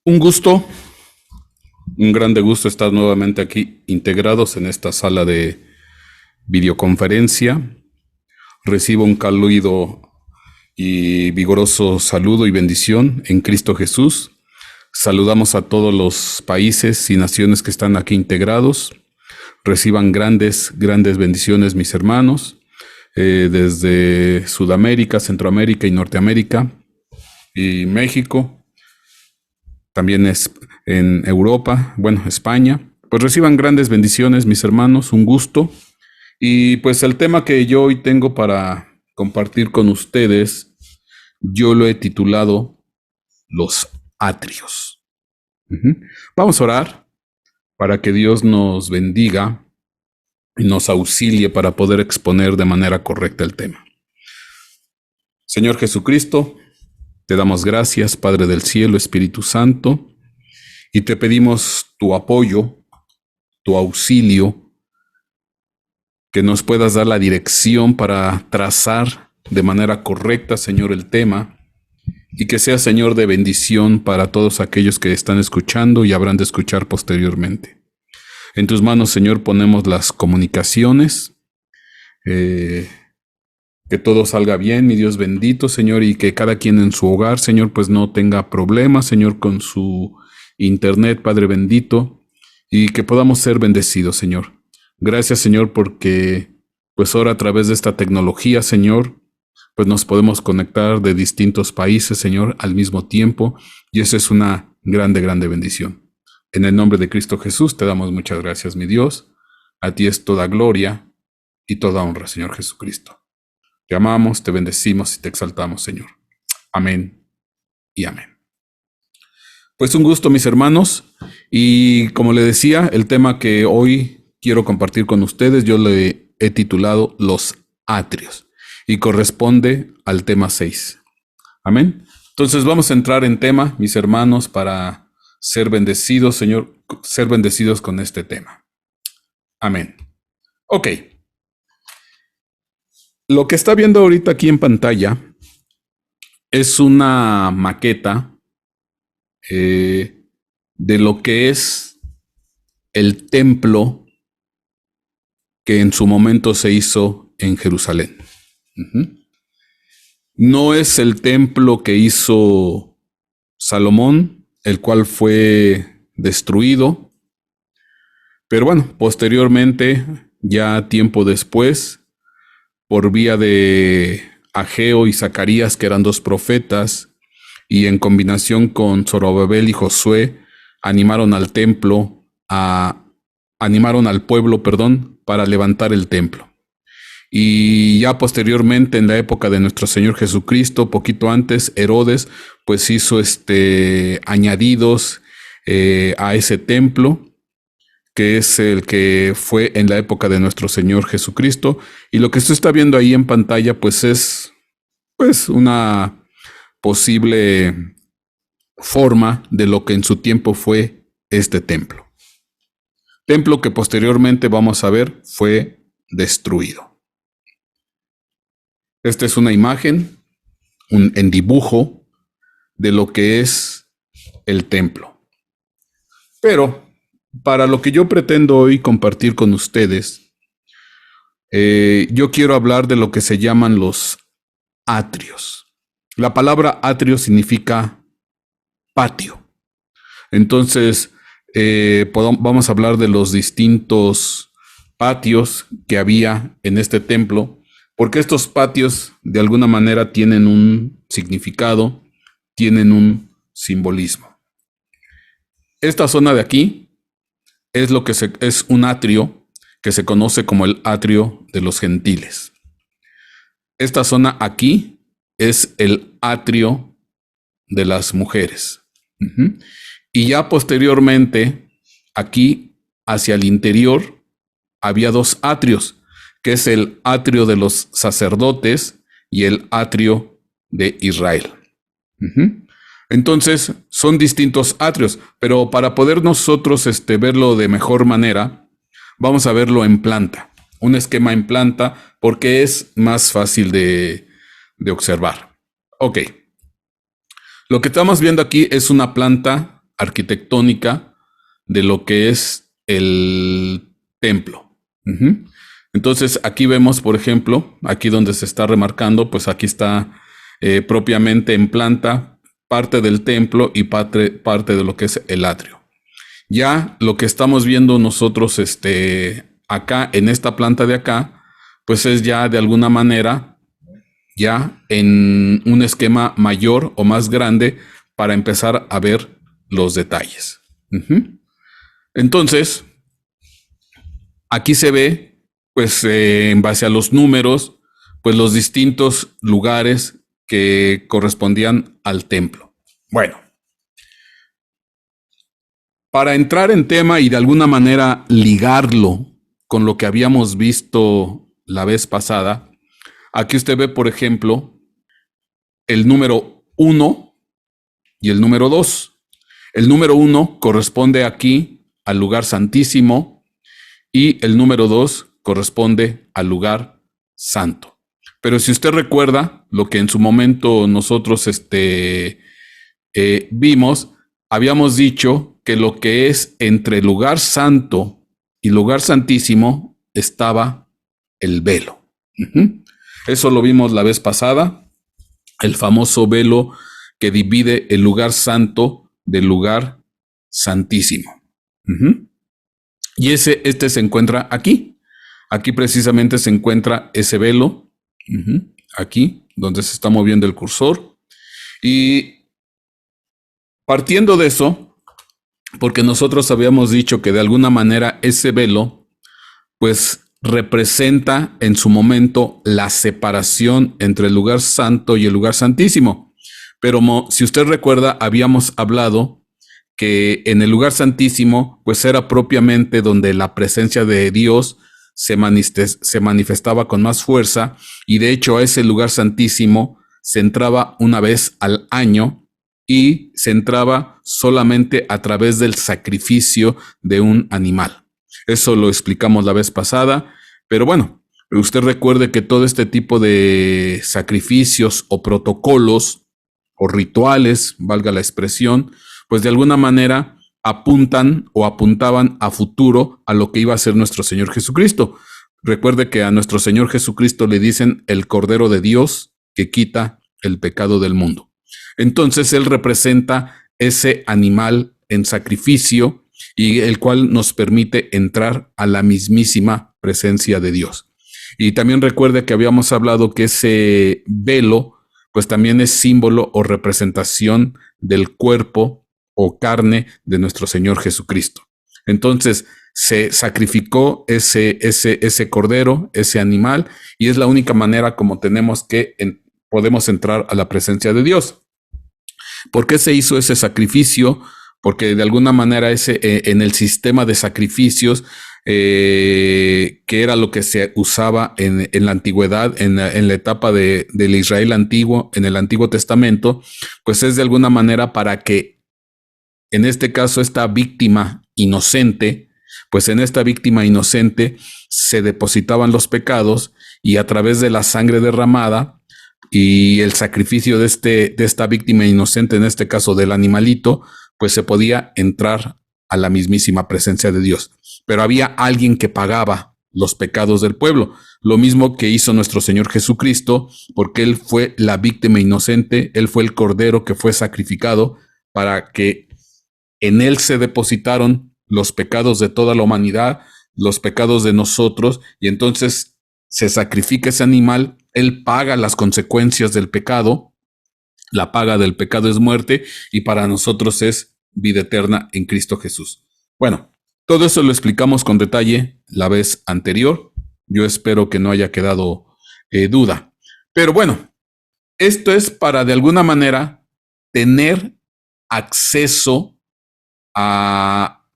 Un gusto, un grande gusto estar nuevamente aquí integrados en esta sala de videoconferencia. Recibo un cálido y vigoroso saludo y bendición en Cristo Jesús. Saludamos a todos los países y naciones que están aquí integrados. Reciban grandes bendiciones, mis hermanos, desde Sudamérica, Centroamérica y Norteamérica y México. También es en Europa, España. Pues reciban grandes bendiciones, mis hermanos, un gusto. Y pues el tema que yo hoy tengo para compartir con ustedes, yo lo he titulado Los Atrios. Vamos a orar para que Dios nos bendiga y nos auxilie para poder exponer de manera correcta el tema. Señor Jesucristo, te damos gracias, Padre del Cielo, Espíritu Santo, y te pedimos tu apoyo, tu auxilio, que nos puedas dar la dirección para trazar de manera correcta, Señor, el tema, y que sea, Señor, de bendición para todos aquellos que están escuchando y habrán de escuchar posteriormente. En tus manos, Señor, ponemos las comunicaciones, que todo salga bien, mi Dios bendito, Señor, y que cada quien en su hogar, Señor, pues no tenga problemas, Señor, con su internet, Padre bendito, y que podamos ser bendecidos, Señor. Gracias, Señor, porque pues ahora a través de esta tecnología, Señor, pues nos podemos conectar de distintos países, Señor, al mismo tiempo, y eso es una grande bendición. En el nombre de Cristo Jesús te damos muchas gracias, mi Dios. A ti es toda gloria y toda honra, Señor Jesucristo. Te amamos, te bendecimos y te exaltamos, Señor. Amén y amén. Pues un gusto, mis hermanos, y como le decía, el tema que hoy quiero compartir con ustedes, yo le he titulado Los Atrios, y corresponde al tema 6. Amén. Entonces vamos a entrar en tema, mis hermanos, para ser bendecidos, Señor, ser bendecidos con este tema. Amén. Ok. Lo que está viendo ahorita aquí en pantalla es una maqueta de lo que es el templo que en su momento se hizo en Jerusalén. No es el templo que hizo Salomón, el cual fue destruido, pero bueno, posteriormente, ya tiempo después, por vía de Ageo y Zacarías, que eran dos profetas, y en combinación con Zorobabel y Josué, animaron al pueblo, para levantar el templo. Y ya posteriormente, en la época de nuestro Señor Jesucristo, poquito antes, Herodes, pues hizo añadidos a ese templo, que es el que fue en la época de nuestro Señor Jesucristo. Y lo que usted está viendo ahí en pantalla, pues es una posible forma de lo que en su tiempo fue este templo. Templo que posteriormente, vamos a ver, fue destruido. Esta es una imagen, en dibujo, de lo que es el templo. Pero para lo que yo pretendo hoy compartir con ustedes, yo quiero hablar de lo que se llaman los atrios. La palabra atrio significa patio. Entonces, vamos a hablar de los distintos patios que había en este templo, porque estos patios de alguna manera tienen un significado, tienen un simbolismo. Esta zona de aquí es es un atrio que se conoce como el atrio de los gentiles. Esta zona aquí es el atrio de las mujeres. Y ya posteriormente, aquí hacia el interior, había dos atrios, que es el atrio de los sacerdotes y el atrio de Israel. Entonces, son distintos atrios, pero para poder nosotros verlo de mejor manera, vamos a verlo en planta, un esquema en planta, porque es más fácil de observar. Ok. Lo que estamos viendo aquí es una planta arquitectónica de lo que es el templo. Entonces aquí vemos, por ejemplo, aquí donde se está remarcando, pues aquí está propiamente en planta parte del templo y parte de lo que es el atrio. Ya lo que estamos viendo nosotros acá en esta planta de acá, pues es ya de alguna manera ya en un esquema mayor o más grande para empezar a ver los detalles. Entonces, aquí se ve, pues en base a los números, pues los distintos lugares que correspondían al templo. Bueno, para entrar en tema y de alguna manera ligarlo con lo que habíamos visto la vez pasada, aquí usted ve, por ejemplo, el número 1 y el número 2. El número 1 corresponde aquí al lugar santísimo y el número 2 corresponde al lugar santo. Pero si usted recuerda lo que en su momento nosotros vimos, habíamos dicho que lo que es entre lugar santo y lugar santísimo estaba el velo. Eso lo vimos la vez pasada, el famoso velo que divide el lugar santo del lugar santísimo. Y este se encuentra aquí. Aquí precisamente se encuentra ese velo, aquí, donde se está moviendo el cursor. Y partiendo de eso, porque nosotros habíamos dicho que de alguna manera ese velo, pues representa en su momento la separación entre el lugar santo y el lugar santísimo. Pero si usted recuerda, habíamos hablado que en el lugar santísimo, pues era propiamente donde la presencia de Dios se manifestaba con más fuerza, y de hecho a ese lugar santísimo se entraba una vez al año y se entraba solamente a través del sacrificio de un animal. Eso lo explicamos la vez pasada, pero bueno, usted recuerde que todo este tipo de sacrificios o protocolos o rituales, valga la expresión, pues de alguna manera apuntan o apuntaban a futuro a lo que iba a ser nuestro Señor Jesucristo. Recuerde que a nuestro Señor Jesucristo le dicen el Cordero de Dios que quita el pecado del mundo. Entonces Él representa ese animal en sacrificio y el cual nos permite entrar a la mismísima presencia de Dios. Y también recuerde que habíamos hablado que ese velo pues también es símbolo o representación del cuerpo o carne de nuestro Señor Jesucristo. Entonces se sacrificó ese cordero, ese animal, y es la única manera como podemos entrar a la presencia de Dios. ¿Por qué se hizo ese sacrificio? Porque de alguna manera en el sistema de sacrificios, que era lo que se usaba en la antigüedad, en la etapa del Israel antiguo, en el Antiguo Testamento, pues es de alguna manera para que, en este caso, esta víctima inocente, pues en esta víctima inocente se depositaban los pecados, y a través de la sangre derramada y el sacrificio de esta víctima inocente, en este caso del animalito, pues se podía entrar a la mismísima presencia de Dios. Pero había alguien que pagaba los pecados del pueblo, lo mismo que hizo nuestro Señor Jesucristo, porque Él fue la víctima inocente, Él fue el cordero que fue sacrificado para que en Él se depositaron los pecados de toda la humanidad, los pecados de nosotros, y entonces se sacrifica ese animal, Él paga las consecuencias del pecado. La paga del pecado es muerte, y para nosotros es vida eterna en Cristo Jesús. Bueno, todo eso lo explicamos con detalle la vez anterior. Yo espero que no haya quedado duda. Pero bueno, esto es para de alguna manera tener acceso a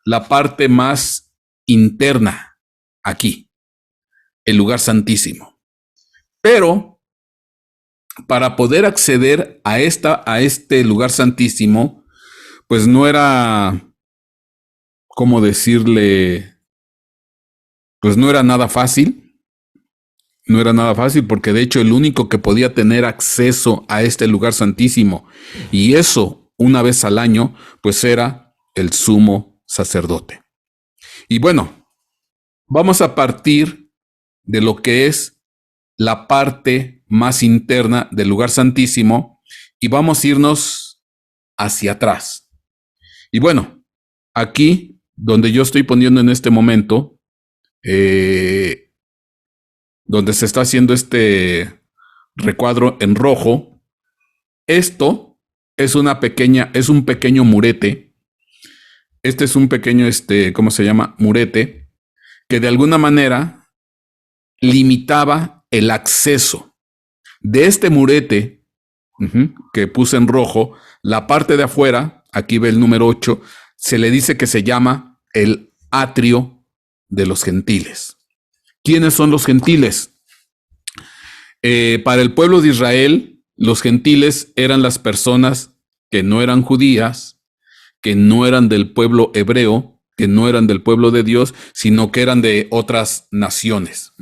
la parte más interna aquí, el lugar santísimo. Pero para poder acceder a este lugar santísimo, pues no era, ¿cómo decirle? Pues no era nada fácil. No era nada fácil, porque de hecho el único que podía tener acceso a este lugar santísimo, y eso una vez al año, pues era el sumo sacerdote. Y bueno, vamos a partir de lo que es la parte más interna del lugar santísimo y vamos a irnos hacia atrás. Y bueno, aquí donde yo estoy poniendo en este momento, donde se está haciendo este recuadro en rojo, esto es es un pequeño murete. Este es un pequeño, ¿cómo se llama? Murete, que de alguna manera limitaba el acceso de este murete que puse en rojo. La parte de afuera, aquí ve el número 8, se le dice que se llama el atrio de los gentiles. ¿Quiénes son los gentiles? Para el pueblo de Israel, los gentiles eran las personas que no eran judías, que no eran del pueblo hebreo, que no eran del pueblo de Dios, sino que eran de otras naciones.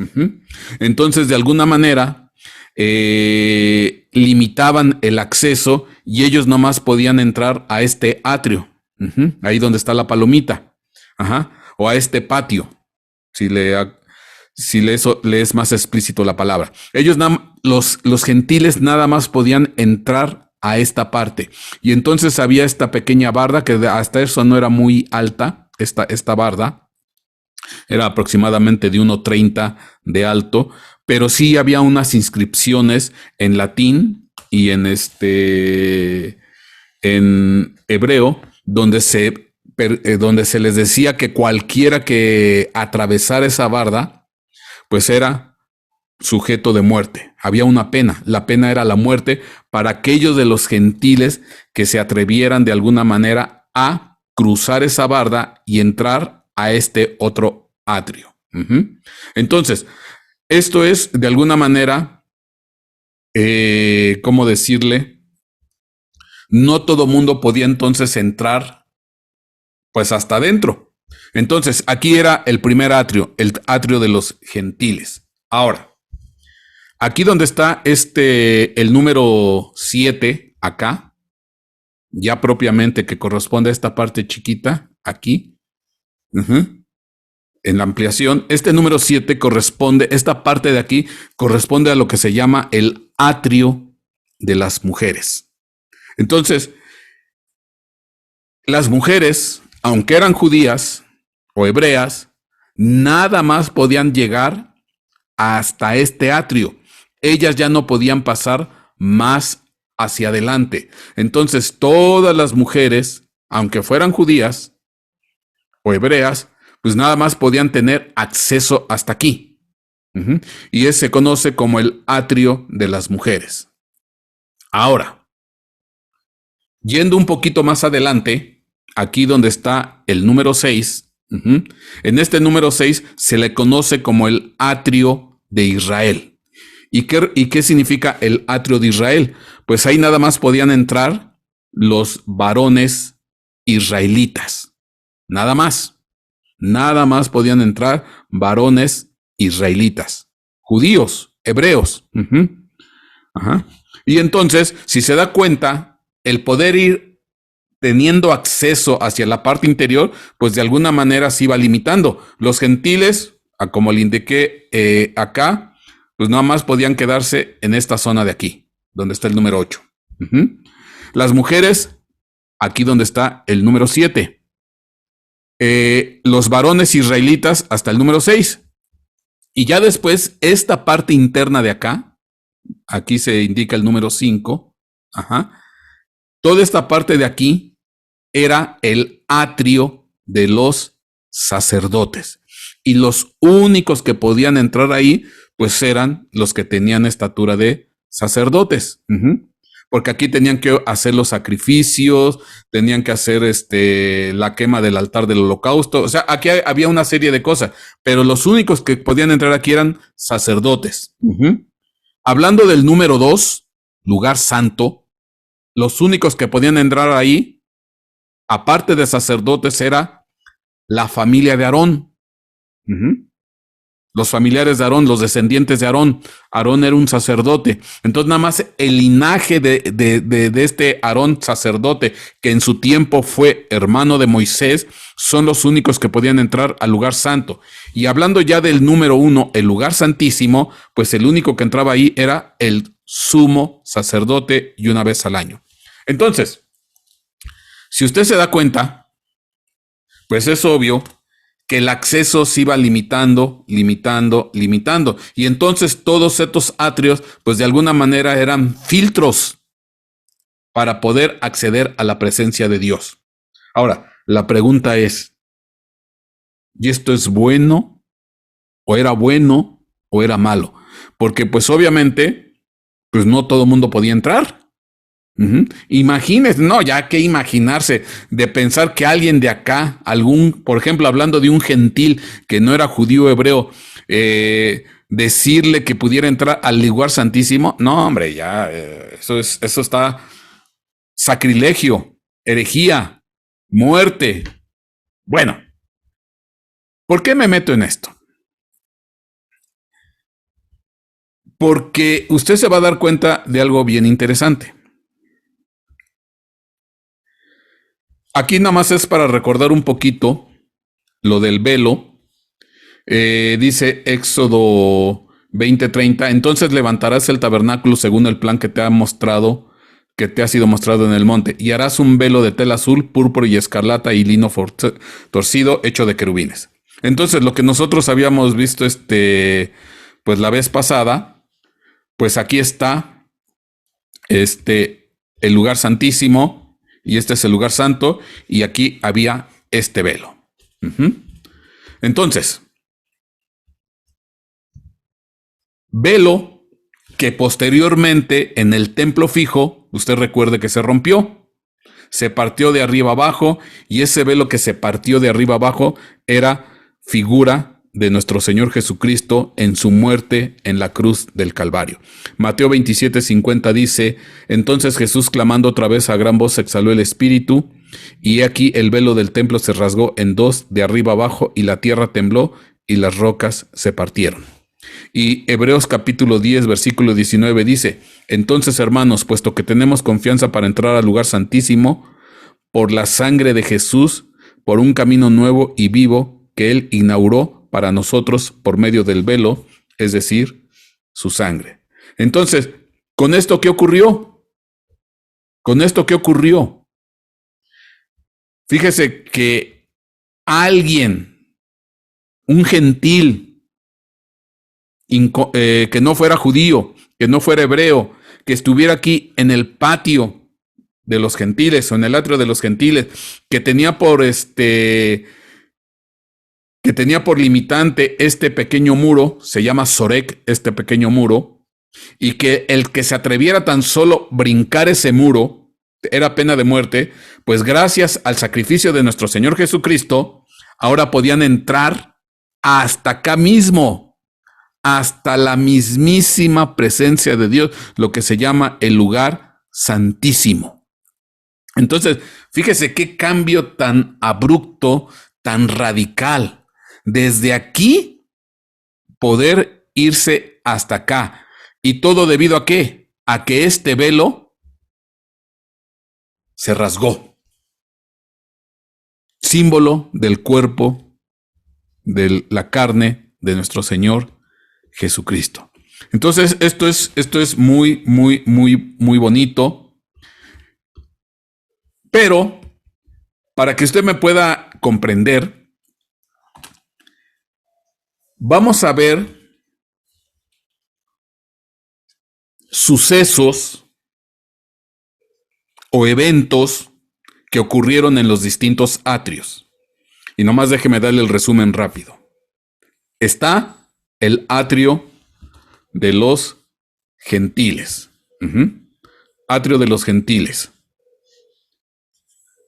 Entonces, de alguna manera, limitaban el acceso y ellos nomás podían entrar a este atrio, ahí donde está la palomita, o a este patio, si le es más explícito la palabra. Ellos, los gentiles, nada más podían entrar a esta parte. Y entonces había esta pequeña barda, que hasta eso no era muy alta, esta barda. Era aproximadamente de 1,30 de alto, pero sí había unas inscripciones en latín y en hebreo, donde se les decía que cualquiera que atravesara esa barda, pues era sujeto de muerte. Había una pena. La pena era la muerte para aquellos de los gentiles que se atrevieran de alguna manera a cruzar esa barda y entrar a este otro atrio. Entonces, esto es de alguna manera, ¿cómo decirle? No todo mundo podía entonces entrar pues hasta adentro. Entonces, aquí era el primer atrio, el atrio de los gentiles. Ahora, aquí donde está el número 7, acá, ya propiamente que corresponde a esta parte chiquita, aquí, en la ampliación, este número 7 corresponde, esta parte de aquí corresponde a lo que se llama el atrio de las mujeres. Entonces, las mujeres, aunque eran judías o hebreas, nada más podían llegar hasta este atrio. Ellas ya no podían pasar más hacia adelante. Entonces, todas las mujeres, aunque fueran judías o hebreas, pues nada más podían tener acceso hasta aquí. Y ese se conoce como el atrio de las mujeres. Ahora, yendo un poquito más adelante, aquí donde está el número 6, en este número 6 se le conoce como el atrio de Israel. ¿Y qué significa el atrio de Israel? Pues ahí nada más podían entrar los varones israelitas. Nada más. Nada más podían entrar varones israelitas. Judíos, hebreos. Y entonces, si se da cuenta, el poder ir teniendo acceso hacia la parte interior, pues de alguna manera se iba limitando. Los gentiles, como le indiqué acá, pues nada más podían quedarse en esta zona de aquí, donde está el número 8. Las mujeres, aquí donde está el número 7. Los varones israelitas hasta el número 6. Y ya después, esta parte interna de acá, aquí se indica el número 5. Toda esta parte de aquí era el atrio de los sacerdotes. Y los únicos que podían entrar ahí, pues eran los que tenían estatura de sacerdotes. Porque aquí tenían que hacer los sacrificios, tenían que hacer la quema del altar del holocausto. O sea, aquí había una serie de cosas, pero los únicos que podían entrar aquí eran sacerdotes. Hablando del número 2, lugar santo, los únicos que podían entrar ahí, aparte de sacerdotes, era la familia de Aarón. los familiares de Aarón, los descendientes de Aarón. Aarón era un sacerdote. Entonces nada más el linaje de este Aarón sacerdote, que en su tiempo fue hermano de Moisés, son los únicos que podían entrar al lugar santo. Y hablando ya del número 1, el lugar santísimo, pues el único que entraba ahí era el sumo sacerdote, y una vez al año. Entonces, si usted se da cuenta, pues es obvio que el acceso se iba limitando. Y entonces todos estos atrios, pues de alguna manera eran filtros para poder acceder a la presencia de Dios. Ahora, la pregunta es, ¿y esto es bueno? ¿O era bueno? ¿O era malo? Porque pues obviamente, pues no todo el mundo podía entrar. Imagínense, no, ya que imaginarse de pensar que alguien de acá, por ejemplo, hablando de un gentil que no era judío hebreo, decirle que pudiera entrar al lugar santísimo, no, hombre, ya, eso está sacrilegio, herejía, muerte. Bueno, ¿por qué me meto en esto? Porque usted se va a dar cuenta de algo bien interesante. Aquí nada más es para recordar un poquito lo del velo. Dice Éxodo 20:30, entonces levantarás el tabernáculo según el plan que te ha sido mostrado en el monte, y harás un velo de tela azul, púrpura y escarlata y lino torcido hecho de querubines. Entonces, lo que nosotros habíamos visto pues la vez pasada, pues aquí está el lugar santísimo, y este es el lugar santo, y aquí había este velo. Entonces, velo que posteriormente en el templo fijo, usted recuerde que se rompió, se partió de arriba abajo, y ese velo que se partió de arriba abajo era figura de nuestro Señor Jesucristo en su muerte en la cruz del Calvario. Mateo 27:50 dice, entonces Jesús, clamando otra vez a gran voz, exhaló el espíritu, y aquí el velo del templo se rasgó en dos de arriba abajo, y la tierra tembló y las rocas se partieron. Y Hebreos capítulo 10, versículo 19 dice, entonces, hermanos, puesto que tenemos confianza para entrar al lugar santísimo, por la sangre de Jesús, por un camino nuevo y vivo que Él inauguró para nosotros por medio del velo, es decir, su sangre. Entonces, ¿con esto qué ocurrió? Fíjese que alguien, un gentil, que no fuera judío, que no fuera hebreo, que estuviera aquí en el patio de los gentiles o en el atrio de los gentiles, que tenía por limitante este pequeño muro, se llama Sorek, este pequeño muro, y que el que se atreviera tan solo brincar ese muro era pena de muerte, pues gracias al sacrificio de nuestro Señor Jesucristo, ahora podían entrar hasta acá mismo, hasta la mismísima presencia de Dios, lo que se llama el lugar santísimo. Entonces, fíjese qué cambio tan abrupto, tan radical. Desde aquí poder irse hasta acá. ¿Y todo debido a qué? A que este velo se rasgó. Símbolo del cuerpo, de la carne de nuestro Señor Jesucristo. Entonces, esto es muy, muy, muy, muy bonito. Pero, para que usted me pueda comprender, vamos a ver sucesos o eventos que ocurrieron en los distintos atrios. Y nomás déjeme darle el resumen rápido. Está el atrio de los gentiles. Atrio de los gentiles.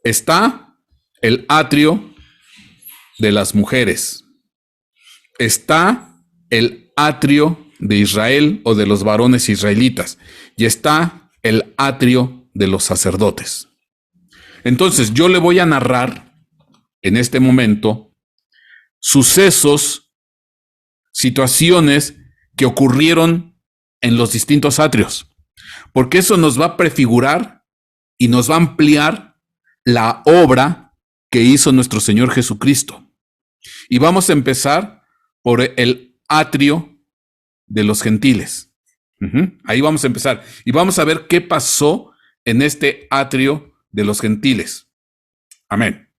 Está el atrio de las mujeres. Está el atrio de Israel o de los varones israelitas. Y está el atrio de los sacerdotes. Entonces, yo le voy a narrar en este momento sucesos situaciones que ocurrieron en los distintos atrios, porque eso nos va a prefigurar y nos va a ampliar la obra que hizo nuestro Señor Jesucristo. Y vamos a empezar por el atrio de los gentiles. Ahí vamos a empezar. Y vamos a ver qué pasó en este atrio de los gentiles. Amén.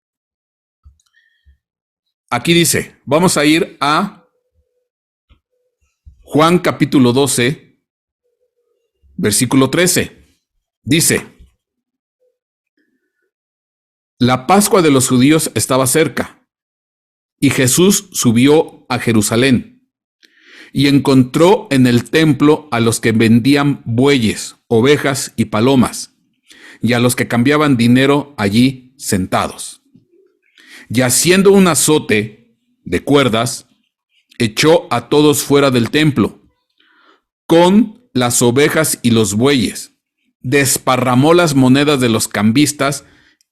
Aquí dice, vamos a ir a Juan capítulo 12, versículo 13. Dice, la Pascua de los judíos estaba cerca, y Jesús subió a Jerusalén, y encontró en el templo a los que vendían bueyes, ovejas y palomas, y a los que cambiaban dinero allí sentados. Y haciendo un azote de cuerdas, echó a todos fuera del templo, con las ovejas y los bueyes, desparramó las monedas de los cambistas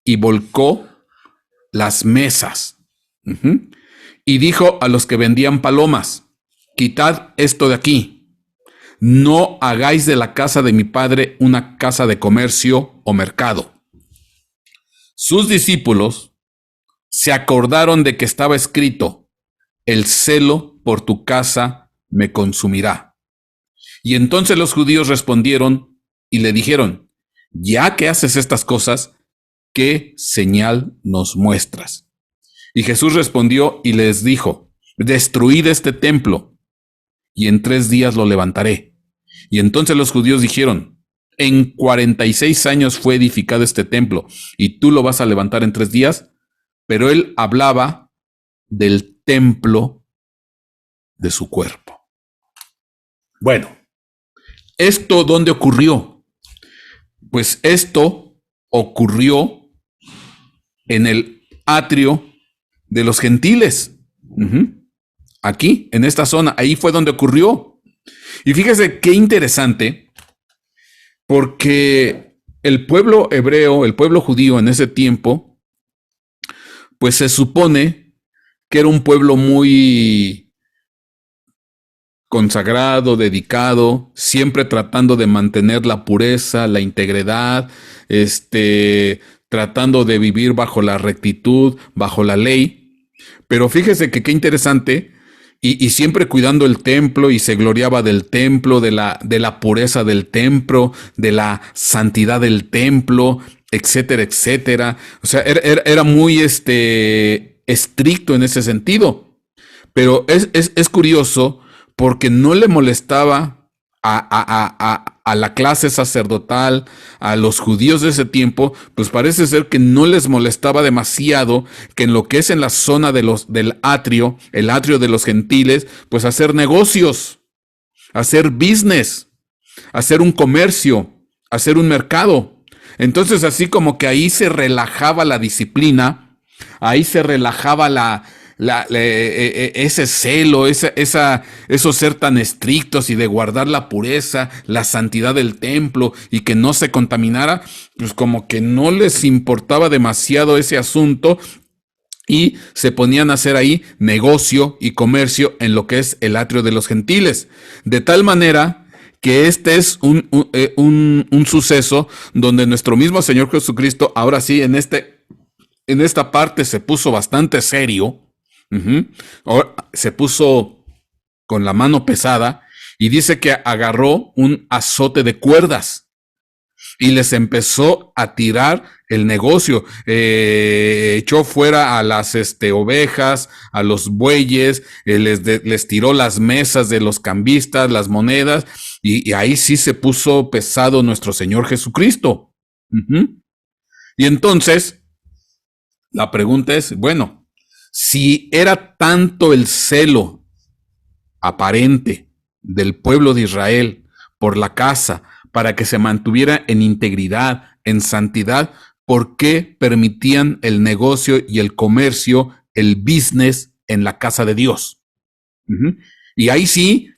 y volcó las mesas. Y dijo a los que vendían palomas, quitad esto de aquí, no hagáis de la casa de mi padre una casa de comercio o mercado. Sus discípulos se acordaron de que estaba escrito, el celo por tu casa me consumirá. Y entonces los judíos respondieron y le dijeron, ya que haces estas cosas, ¿qué señal nos muestras? Y Jesús respondió y les dijo, destruid este templo, y en 3 días lo levantaré. Y entonces los judíos dijeron, en 46 años fue edificado este templo, y tú lo vas a levantar en 3 días. Pero él hablaba del templo de su cuerpo. Bueno, ¿esto dónde ocurrió? Pues esto ocurrió en el atrio de los gentiles. Aquí, en esta zona, ahí fue donde ocurrió. Y fíjese qué interesante, porque el pueblo hebreo, el pueblo judío en ese tiempo, pues se supone que era un pueblo muy consagrado, dedicado, siempre tratando de mantener la pureza, la integridad, tratando de vivir bajo la rectitud, bajo la ley. Pero fíjese que qué interesante, y siempre cuidando el templo, y se gloriaba del templo, de la pureza del templo, de la santidad del templo, etcétera, etcétera. O sea, era muy estricto en ese sentido. Pero es curioso porque no le molestaba a la clase sacerdotal, a los judíos de ese tiempo, pues parece ser que no les molestaba demasiado que en lo que es en la zona del atrio, el atrio de los gentiles, pues hacer negocios, hacer business, hacer un comercio, hacer un mercado. Entonces, así como que ahí se relajaba la disciplina, ahí se relajaba ese celo, eso ser tan estrictos y de guardar la pureza, la santidad del templo y que no se contaminara, pues como que no les importaba demasiado ese asunto y se ponían a hacer ahí negocio y comercio en lo que es el atrio de los gentiles. De tal manera que este es un suceso donde nuestro mismo Señor Jesucristo, ahora sí, en esta parte se puso bastante serio, se puso con la mano pesada y dice que agarró un azote de cuerdas y les empezó a tirar el negocio. Echó fuera a las ovejas, a los bueyes, les tiró las mesas de los cambistas, las monedas, y ahí sí se puso pesado nuestro Señor Jesucristo. Y entonces, la pregunta es, bueno, si era tanto el celo aparente del pueblo de Israel por la casa, para que se mantuviera en integridad, en santidad, ¿por qué permitían el negocio y el comercio, el business en la casa de Dios? Y ahí sí,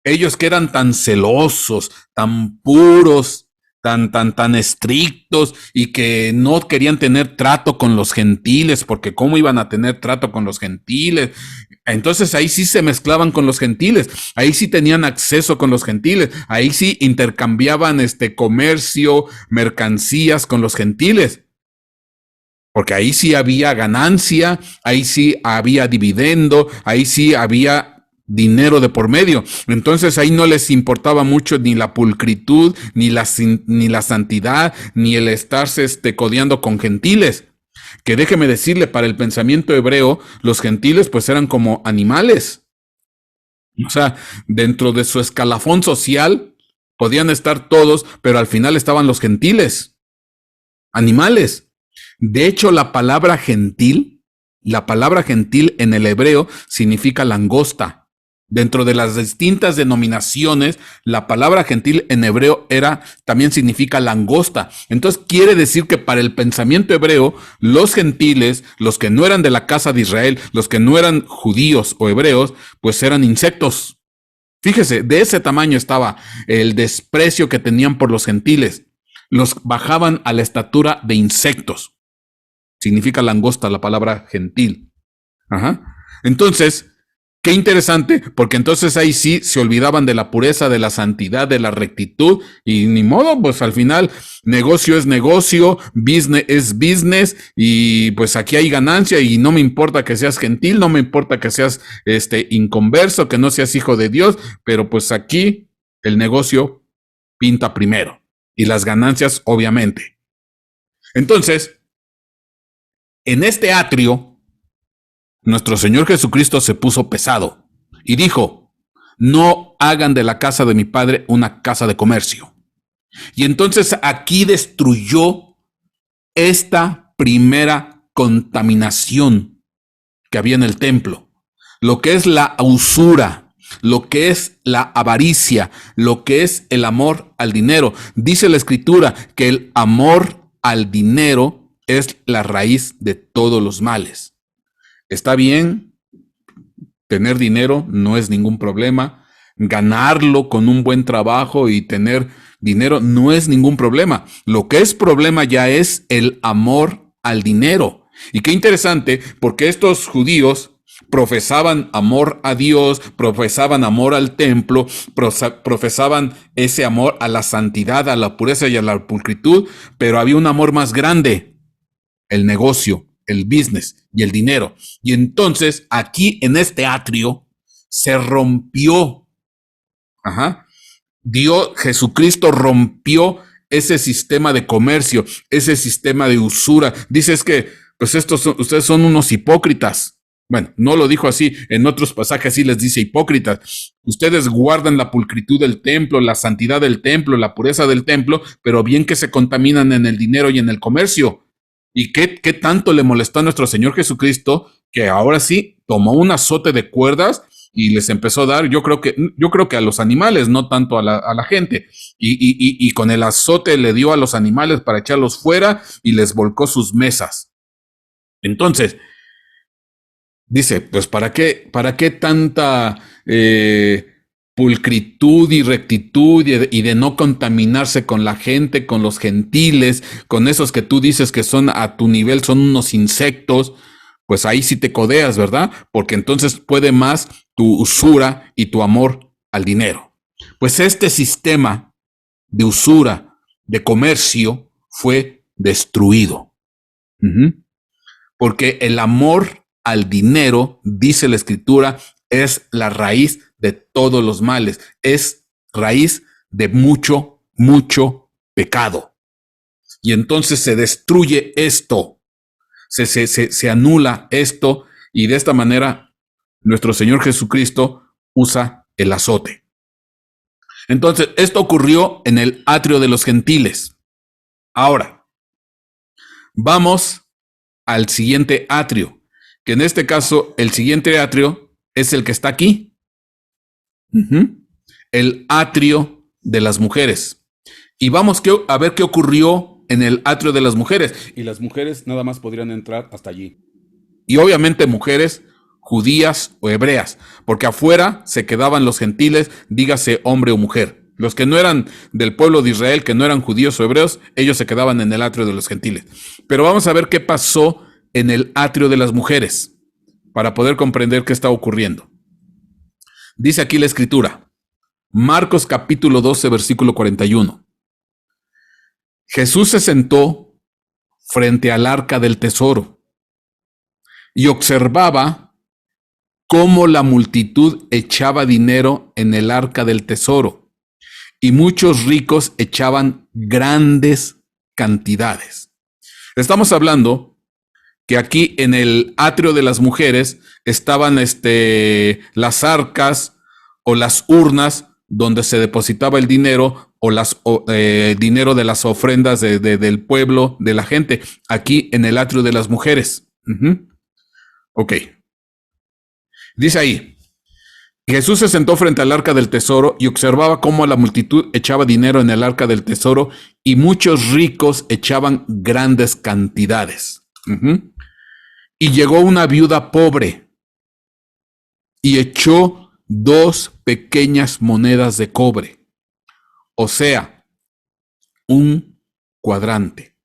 ellos que eran tan celosos, tan puros, tan estrictos y que no querían tener trato con los gentiles, porque ¿cómo iban a tener trato con los gentiles? Entonces ahí sí se mezclaban con los gentiles, ahí sí tenían acceso con los gentiles, ahí sí intercambiaban comercio, mercancías con los gentiles, porque ahí sí había ganancia, ahí sí había dividendo, ahí sí había dinero de por medio. Entonces ahí no les importaba mucho ni la pulcritud, ni la santidad, ni el estarse codeando con gentiles. Que déjeme decirle, para el pensamiento hebreo, los gentiles pues eran como animales. O sea, dentro de su escalafón social podían estar todos, pero al final estaban los gentiles, animales. De hecho, la palabra gentil en el hebreo significa langosta. Dentro de las distintas denominaciones, la palabra gentil en hebreo también significa langosta. Entonces quiere decir que para el pensamiento hebreo, los gentiles, los que no eran de la casa de Israel, los que no eran judíos o hebreos, pues eran insectos. Fíjese, de ese tamaño estaba el desprecio que tenían por los gentiles. Los bajaban a la estatura de insectos. Significa langosta la palabra gentil. Ajá. Entonces, qué interesante, porque entonces ahí sí se olvidaban de la pureza, de la santidad, de la rectitud, y ni modo, pues al final negocio es negocio, business es business, y pues aquí hay ganancia, y no me importa que seas gentil, no me importa que seas inconverso, que no seas hijo de Dios, pero pues aquí el negocio pinta primero, y las ganancias obviamente. Entonces, en este atrio, nuestro Señor Jesucristo se puso pesado y dijo, no hagan de la casa de mi Padre una casa de comercio. Y entonces aquí destruyó esta primera contaminación que había en el templo, lo que es la usura, lo que es la avaricia, lo que es el amor al dinero. Dice la Escritura que el amor al dinero es la raíz de todos los males. Está bien, tener dinero no es ningún problema. Ganarlo con un buen trabajo y tener dinero no es ningún problema. Lo que es problema ya es el amor al dinero. Y qué interesante, porque estos judíos profesaban amor a Dios, profesaban amor al templo, profesaban ese amor a la santidad, a la pureza y a la pulcritud, pero había un amor más grande, el negocio, el business y el dinero. Y entonces aquí en este atrio se rompió. Jesucristo rompió ese sistema de comercio, ese sistema de usura. Dices que pues ustedes son unos hipócritas. Bueno, no lo dijo así, en otros pasajes sí les dice hipócritas. Ustedes guardan la pulcritud del templo, la santidad del templo, la pureza del templo, pero bien que se contaminan en el dinero y en el comercio. ¿Y qué tanto le molestó a nuestro Señor Jesucristo que ahora sí tomó un azote de cuerdas y les empezó a dar, yo creo que a los animales, no tanto a la gente, y con el azote le dio a los animales para echarlos fuera y les volcó sus mesas? Entonces, dice, pues ¿para qué tanta pulcritud y rectitud y de no contaminarse con la gente, con los gentiles, con esos que tú dices que son a tu nivel, son unos insectos? Pues ahí sí te codeas, ¿verdad? Porque entonces puede más tu usura y tu amor al dinero. Pues este sistema de usura, de comercio, fue destruido. Porque el amor al dinero, dice la Escritura, es la raíz de todos los males, es raíz de mucho, mucho pecado. Y entonces se destruye esto, se anula esto, y de esta manera nuestro Señor Jesucristo usa el azote. Entonces, esto ocurrió en el atrio de los gentiles. Ahora, vamos al siguiente atrio, que en este caso el siguiente atrio es el que está aquí. El atrio de las mujeres. Y vamos a ver qué ocurrió en el atrio de las mujeres. Y las mujeres nada más podrían entrar hasta allí. Y obviamente mujeres judías o hebreas, porque afuera se quedaban los gentiles, dígase hombre o mujer. Los que no eran del pueblo de Israel, que no eran judíos o hebreos, ellos se quedaban en el atrio de los gentiles. Pero vamos a ver qué pasó en el atrio de las mujeres. para poder comprender qué está ocurriendo. Dice aquí la escritura, Marcos capítulo 12, versículo 41. Jesús se sentó frente al arca del tesoro y observaba cómo la multitud echaba dinero en el arca del tesoro y muchos ricos echaban grandes cantidades. Estamos hablando que aquí en el atrio de las mujeres estaban las arcas o las urnas donde se depositaba el dinero o dinero de las ofrendas del pueblo, de la gente, aquí en el atrio de las mujeres. Ok. Dice ahí, Jesús se sentó frente al arca del tesoro y observaba cómo la multitud echaba dinero en el arca del tesoro y muchos ricos echaban grandes cantidades. Y llegó una viuda pobre y echó 2 pequeñas monedas de cobre, o sea, un cuadrante.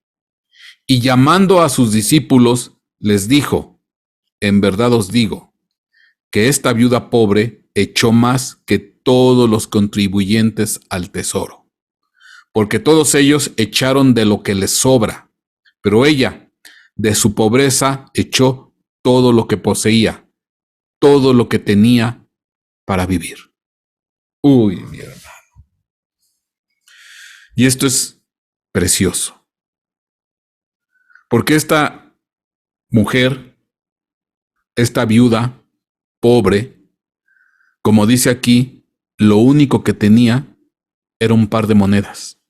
Y llamando a sus discípulos, les dijo, en verdad os digo, que esta viuda pobre echó más que todos los contribuyentes al tesoro, porque todos ellos echaron de lo que les sobra, pero ella, de su pobreza, echó todo lo que poseía, todo lo que tenía para vivir. Uy, mi hermano. Y esto es precioso, porque esta mujer, esta viuda pobre, como dice aquí, lo único que tenía era un par de monedas.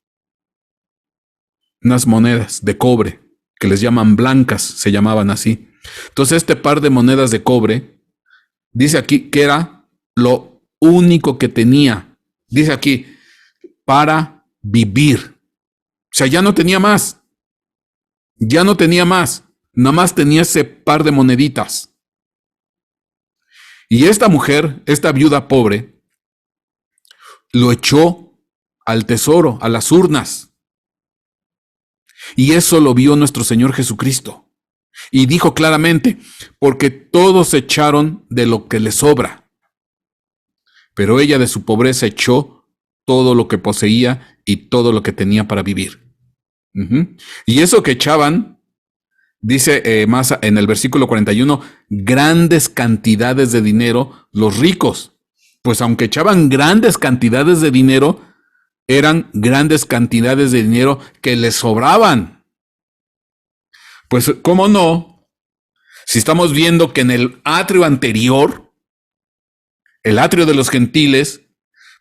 Unas monedas de cobre, que les llaman blancas, se llamaban así. Entonces este par de monedas de cobre, dice aquí que era lo único que tenía. Dice aquí, para vivir. O sea, ya no tenía más. Ya no tenía más. Nada más tenía ese par de moneditas. Y esta mujer, esta viuda pobre, lo echó al tesoro, a las urnas. Y eso lo vio nuestro Señor Jesucristo. Y dijo claramente, porque todos echaron de lo que les sobra. Pero ella de su pobreza echó todo lo que poseía y todo lo que tenía para vivir. Y eso que echaban, dice más en el versículo 41, grandes cantidades de dinero los ricos. Pues aunque echaban grandes cantidades de dinero, eran grandes cantidades de dinero que les sobraban. Pues, ¿cómo no? Si estamos viendo que en el atrio anterior, el atrio de los gentiles,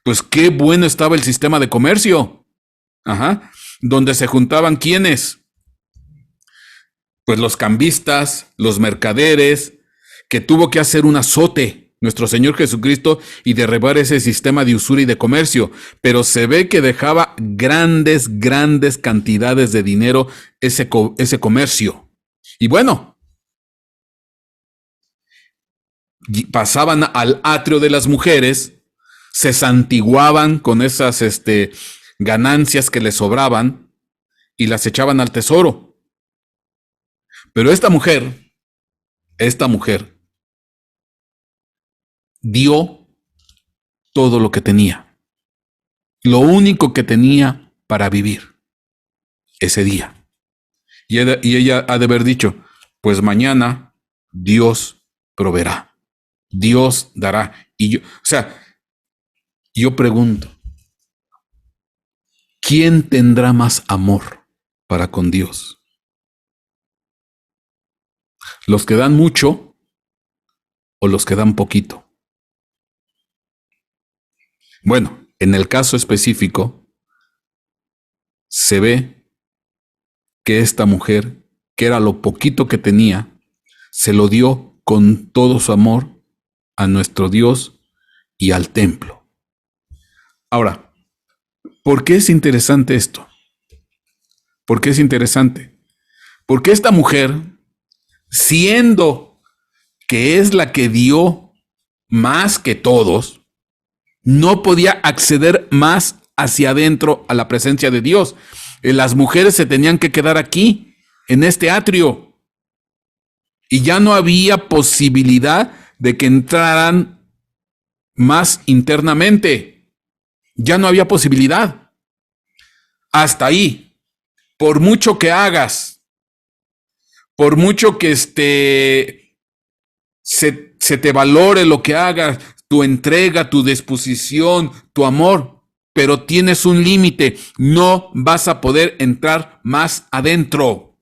pues qué bueno estaba el sistema de comercio. Donde se juntaban ¿quiénes? Pues los cambistas, los mercaderes, que tuvo que hacer un azote nuestro Señor Jesucristo y derribar ese sistema de usura y de comercio, pero se ve que dejaba grandes cantidades de dinero ese comercio. Y bueno, pasaban al atrio de las mujeres, se santiguaban con esas ganancias que les sobraban y las echaban al tesoro. Pero esta mujer dio todo lo que tenía, lo único que tenía para vivir ese día. Y ella ha de haber dicho, pues mañana Dios proveerá, Dios dará. Y yo pregunto, ¿quién tendrá más amor para con Dios? ¿Los que dan mucho o los que dan poquito? Bueno, en el caso específico, se ve que esta mujer, que era lo poquito que tenía, se lo dio con todo su amor a nuestro Dios y al templo. Ahora, ¿por qué es interesante esto? ¿Por qué es interesante? Porque esta mujer, siendo que es la que dio más que todos, no podía acceder más hacia adentro a la presencia de Dios. Las mujeres se tenían que quedar aquí, en este atrio. y ya no había posibilidad de que entraran más internamente. Ya no había posibilidad. Hasta ahí. Por mucho que hagas, por mucho que se te valore lo que hagas, tu entrega, tu disposición, tu amor, pero tienes un límite. No vas a poder entrar más adentro.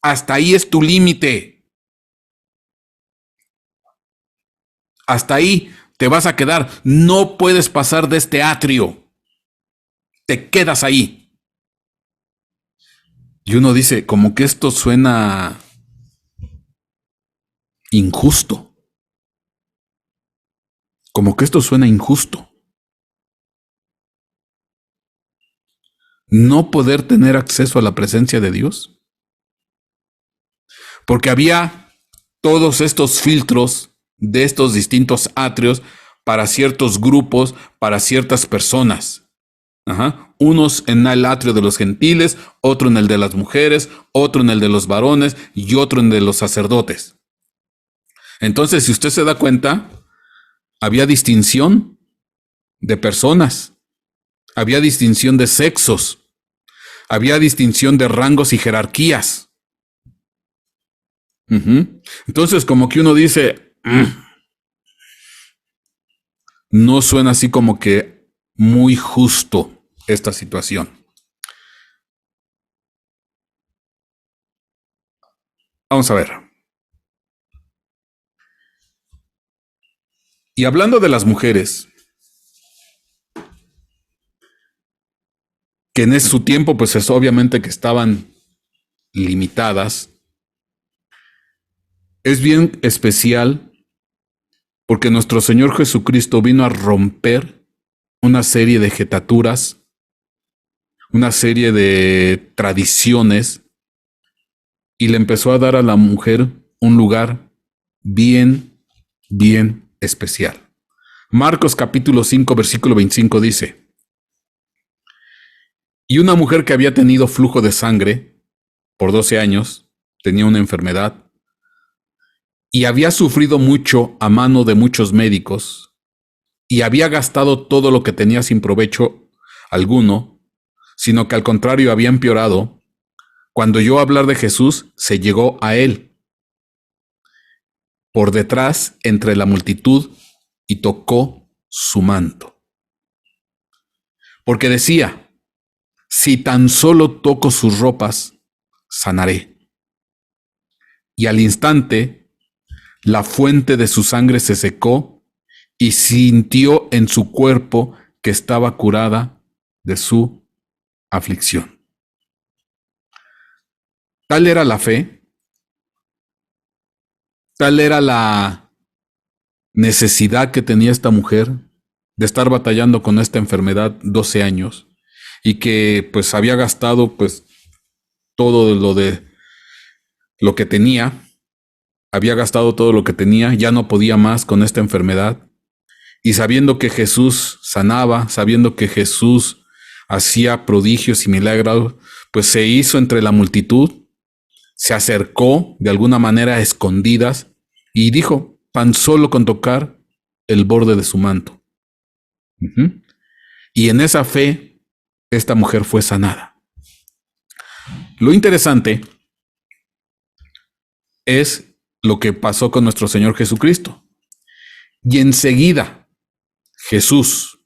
Hasta ahí es tu límite. Hasta ahí te vas a quedar. No puedes pasar de este atrio. Te quedas ahí. Y uno dice, como que esto suena injusto. Como que esto suena injusto. No poder tener acceso a la presencia de Dios. Porque había todos estos filtros de estos distintos atrios para ciertos grupos, para ciertas personas. Ajá. Unos en el atrio de los gentiles, otro en el de las mujeres, otro en el de los varones y otro en el de los sacerdotes. Entonces, si usted se da cuenta, había distinción de personas, había distinción de sexos, había distinción de rangos y jerarquías. Entonces, como que uno dice, no suena así como que muy justo esta situación. Vamos a ver. Y hablando de las mujeres, que en su tiempo, pues es obviamente que estaban limitadas, es bien especial porque nuestro Señor Jesucristo vino a romper una serie de jetaturas, una serie de tradiciones, y le empezó a dar a la mujer un lugar bien, bien especial. Marcos capítulo 5, versículo 25 dice, y una mujer que había tenido flujo de sangre por 12 años, tenía una enfermedad, y había sufrido mucho a mano de muchos médicos, y había gastado todo lo que tenía sin provecho alguno, sino que al contrario había empeorado, cuando oyó hablar de Jesús, se llegó a él por detrás entre la multitud y tocó su manto. Porque decía, si tan solo toco sus ropas, sanaré. Y al instante, la fuente de su sangre se secó y sintió en su cuerpo que estaba curada de su aflicción. Tal era la fe, tal era la necesidad que tenía esta mujer de estar batallando con esta enfermedad 12 años y que pues había gastado pues todo lo que tenía, había gastado todo lo que tenía, ya no podía más con esta enfermedad, y sabiendo que Jesús sanaba, sabiendo que Jesús hacía prodigios y milagros, pues se hizo entre la multitud, se acercó de alguna manera a escondidas y dijo, tan solo con tocar el borde de su manto. Y en esa fe, esta mujer fue sanada. Lo interesante es lo que pasó con nuestro Señor Jesucristo. Y enseguida, Jesús,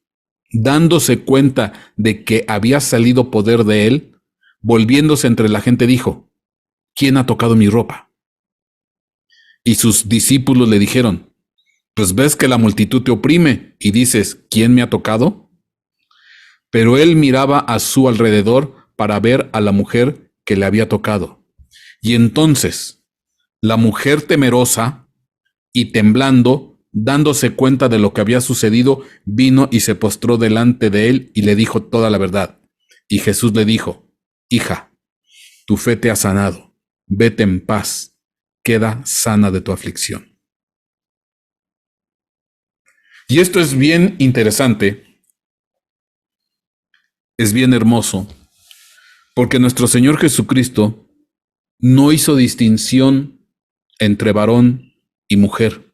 dándose cuenta de que había salido poder de él, volviéndose entre la gente, dijo, ¿quién ha tocado mi ropa? Y sus discípulos le dijeron, pues ves que la multitud te oprime y dices, ¿quién me ha tocado? Pero él miraba a su alrededor para ver a la mujer que le había tocado. Y entonces, la mujer temerosa y temblando, dándose cuenta de lo que había sucedido, vino y se postró delante de él y le dijo toda la verdad. Y Jesús le dijo, hija, tu fe te ha sanado, vete en paz, queda sana de tu aflicción. Y esto es bien interesante, es bien hermoso, porque nuestro Señor Jesucristo no hizo distinción entre varón y mujer,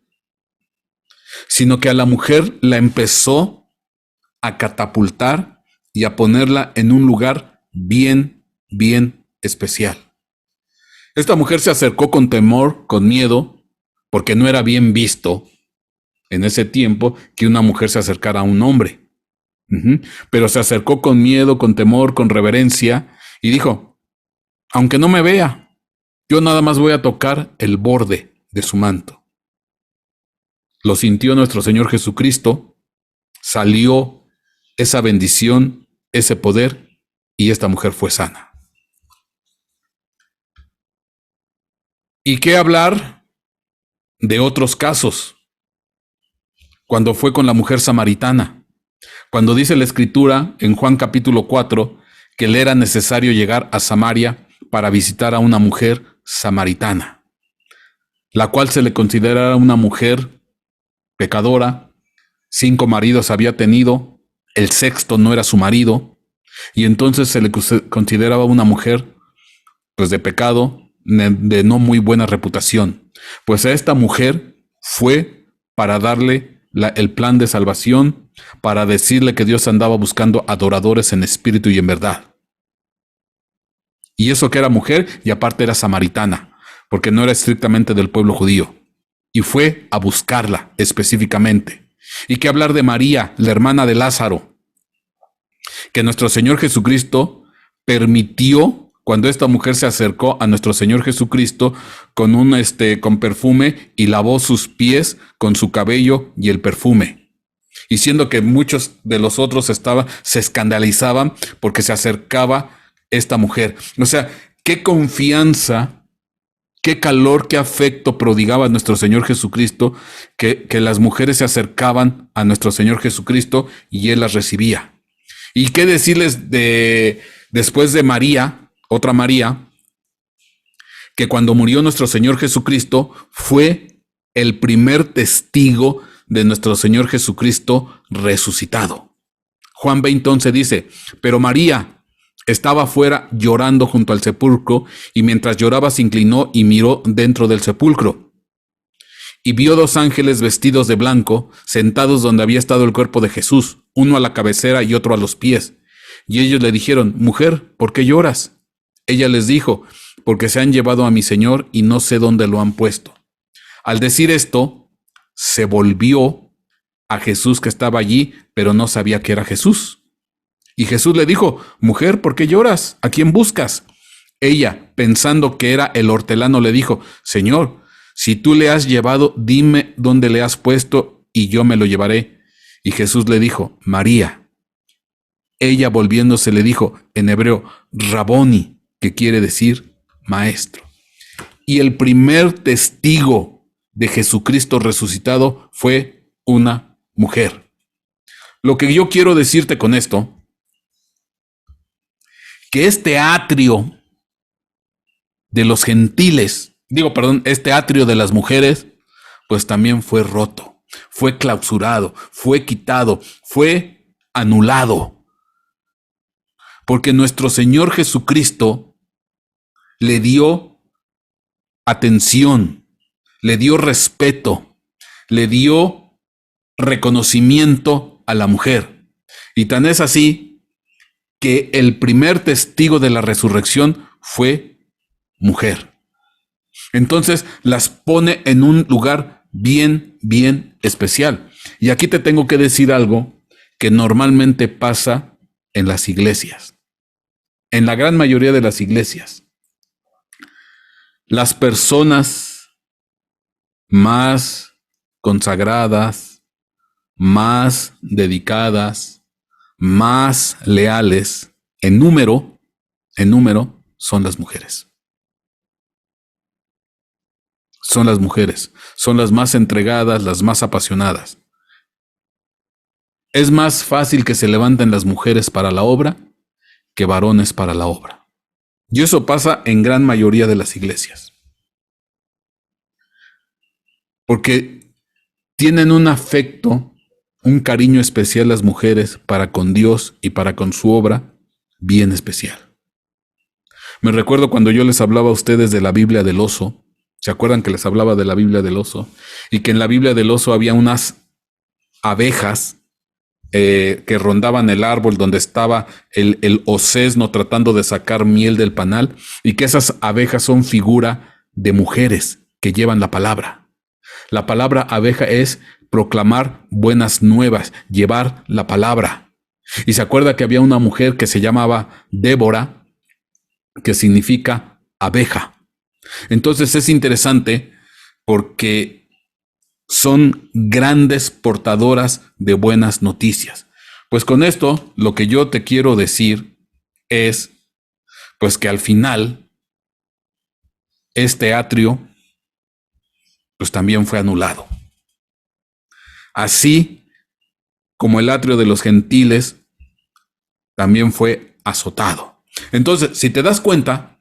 sino que a la mujer la empezó a catapultar y a ponerla en un lugar bien, bien especial. Esta mujer se acercó con temor, con miedo, porque no era bien visto en ese tiempo que una mujer se acercara a un hombre. Pero se acercó con miedo, con temor, con reverencia y dijo, aunque no me vea, yo nada más voy a tocar el borde de su manto. Lo sintió nuestro Señor Jesucristo, salió esa bendición, ese poder, y esta mujer fue sana. ¿Y qué hablar de otros casos? Cuando fue con la mujer samaritana, cuando dice la Escritura en Juan capítulo 4 que le era necesario llegar a Samaria para visitar a una mujer samaritana, la cual se le consideraba una mujer pecadora, 5 maridos había tenido, el sexto no era su marido, y entonces se le consideraba una mujer pues de pecado, de no muy buena reputación. Pues a esta mujer fue para darle el plan de salvación, para decirle que Dios andaba buscando adoradores en espíritu y en verdad. Y eso que era mujer y aparte era samaritana, porque no era estrictamente del pueblo judío. Y fue a buscarla específicamente. Y qué hablar de María, la hermana de Lázaro, que nuestro Señor Jesucristo permitió, cuando esta mujer se acercó a nuestro Señor Jesucristo con perfume y lavó sus pies con su cabello y el perfume. Y siendo que muchos de los otros se escandalizaban porque se acercaba esta mujer. O sea, qué confianza, qué calor, qué afecto prodigaba nuestro Señor Jesucristo, que las mujeres se acercaban a nuestro Señor Jesucristo y Él las recibía. ¿Y qué decirles después de María, otra María, que cuando murió nuestro Señor Jesucristo fue el primer testigo de nuestro Señor Jesucristo resucitado? Juan 20:11 dice, pero María estaba afuera llorando junto al sepulcro, y mientras lloraba se inclinó y miró dentro del sepulcro. Y vio 2 ángeles vestidos de blanco, sentados donde había estado el cuerpo de Jesús, uno a la cabecera y otro a los pies. Y ellos le dijeron, mujer, ¿por qué lloras? Ella les dijo, porque se han llevado a mi Señor y no sé dónde lo han puesto. Al decir esto, se volvió a Jesús que estaba allí, pero no sabía que era Jesús. Y Jesús le dijo, mujer, ¿por qué lloras? ¿A quién buscas? Ella, pensando que era el hortelano, le dijo, Señor, si tú le has llevado, dime dónde le has puesto y yo me lo llevaré. Y Jesús le dijo, María. Ella volviéndose le dijo en hebreo, Raboni, que quiere decir maestro. Y el primer testigo de Jesucristo resucitado fue una mujer. Lo que yo quiero decirte con esto, que este atrio de los gentiles, este atrio de las mujeres, pues también fue roto, fue clausurado, fue quitado, fue anulado. Porque nuestro Señor Jesucristo le dio atención, le dio respeto, le dio reconocimiento a la mujer. Y tan es así que el primer testigo de la resurrección fue mujer. Entonces las pone en un lugar bien, bien especial. Y aquí te tengo que decir algo que normalmente pasa en las iglesias. En la gran mayoría de las iglesias, las personas más consagradas, más dedicadas, más leales, en número, son las mujeres. Son las mujeres, son las más entregadas, las más apasionadas. Es más fácil que se levanten las mujeres para la obra que varones para la obra. Y eso pasa en gran mayoría de las iglesias. Porque tienen un afecto, un cariño especial las mujeres para con Dios y para con su obra, bien especial. Me recuerdo cuando yo les hablaba a ustedes de la Biblia del oso, ¿Se acuerdan que les hablaba de la Biblia del oso? Y que en la Biblia del oso había unas abejas que rondaban el árbol donde estaba el osesno tratando de sacar miel del panal, y que esas abejas son figura de mujeres que llevan la palabra. La palabra abeja es proclamar buenas nuevas, llevar la palabra. Y se acuerda que había una mujer que se llamaba Débora, que significa abeja. Entonces es interesante porque son grandes portadoras de buenas noticias. Pues con esto lo que yo te quiero decir es pues que al final este atrio pues también fue anulado. Así como el atrio de los gentiles también fue azotado. Entonces, si te das cuenta,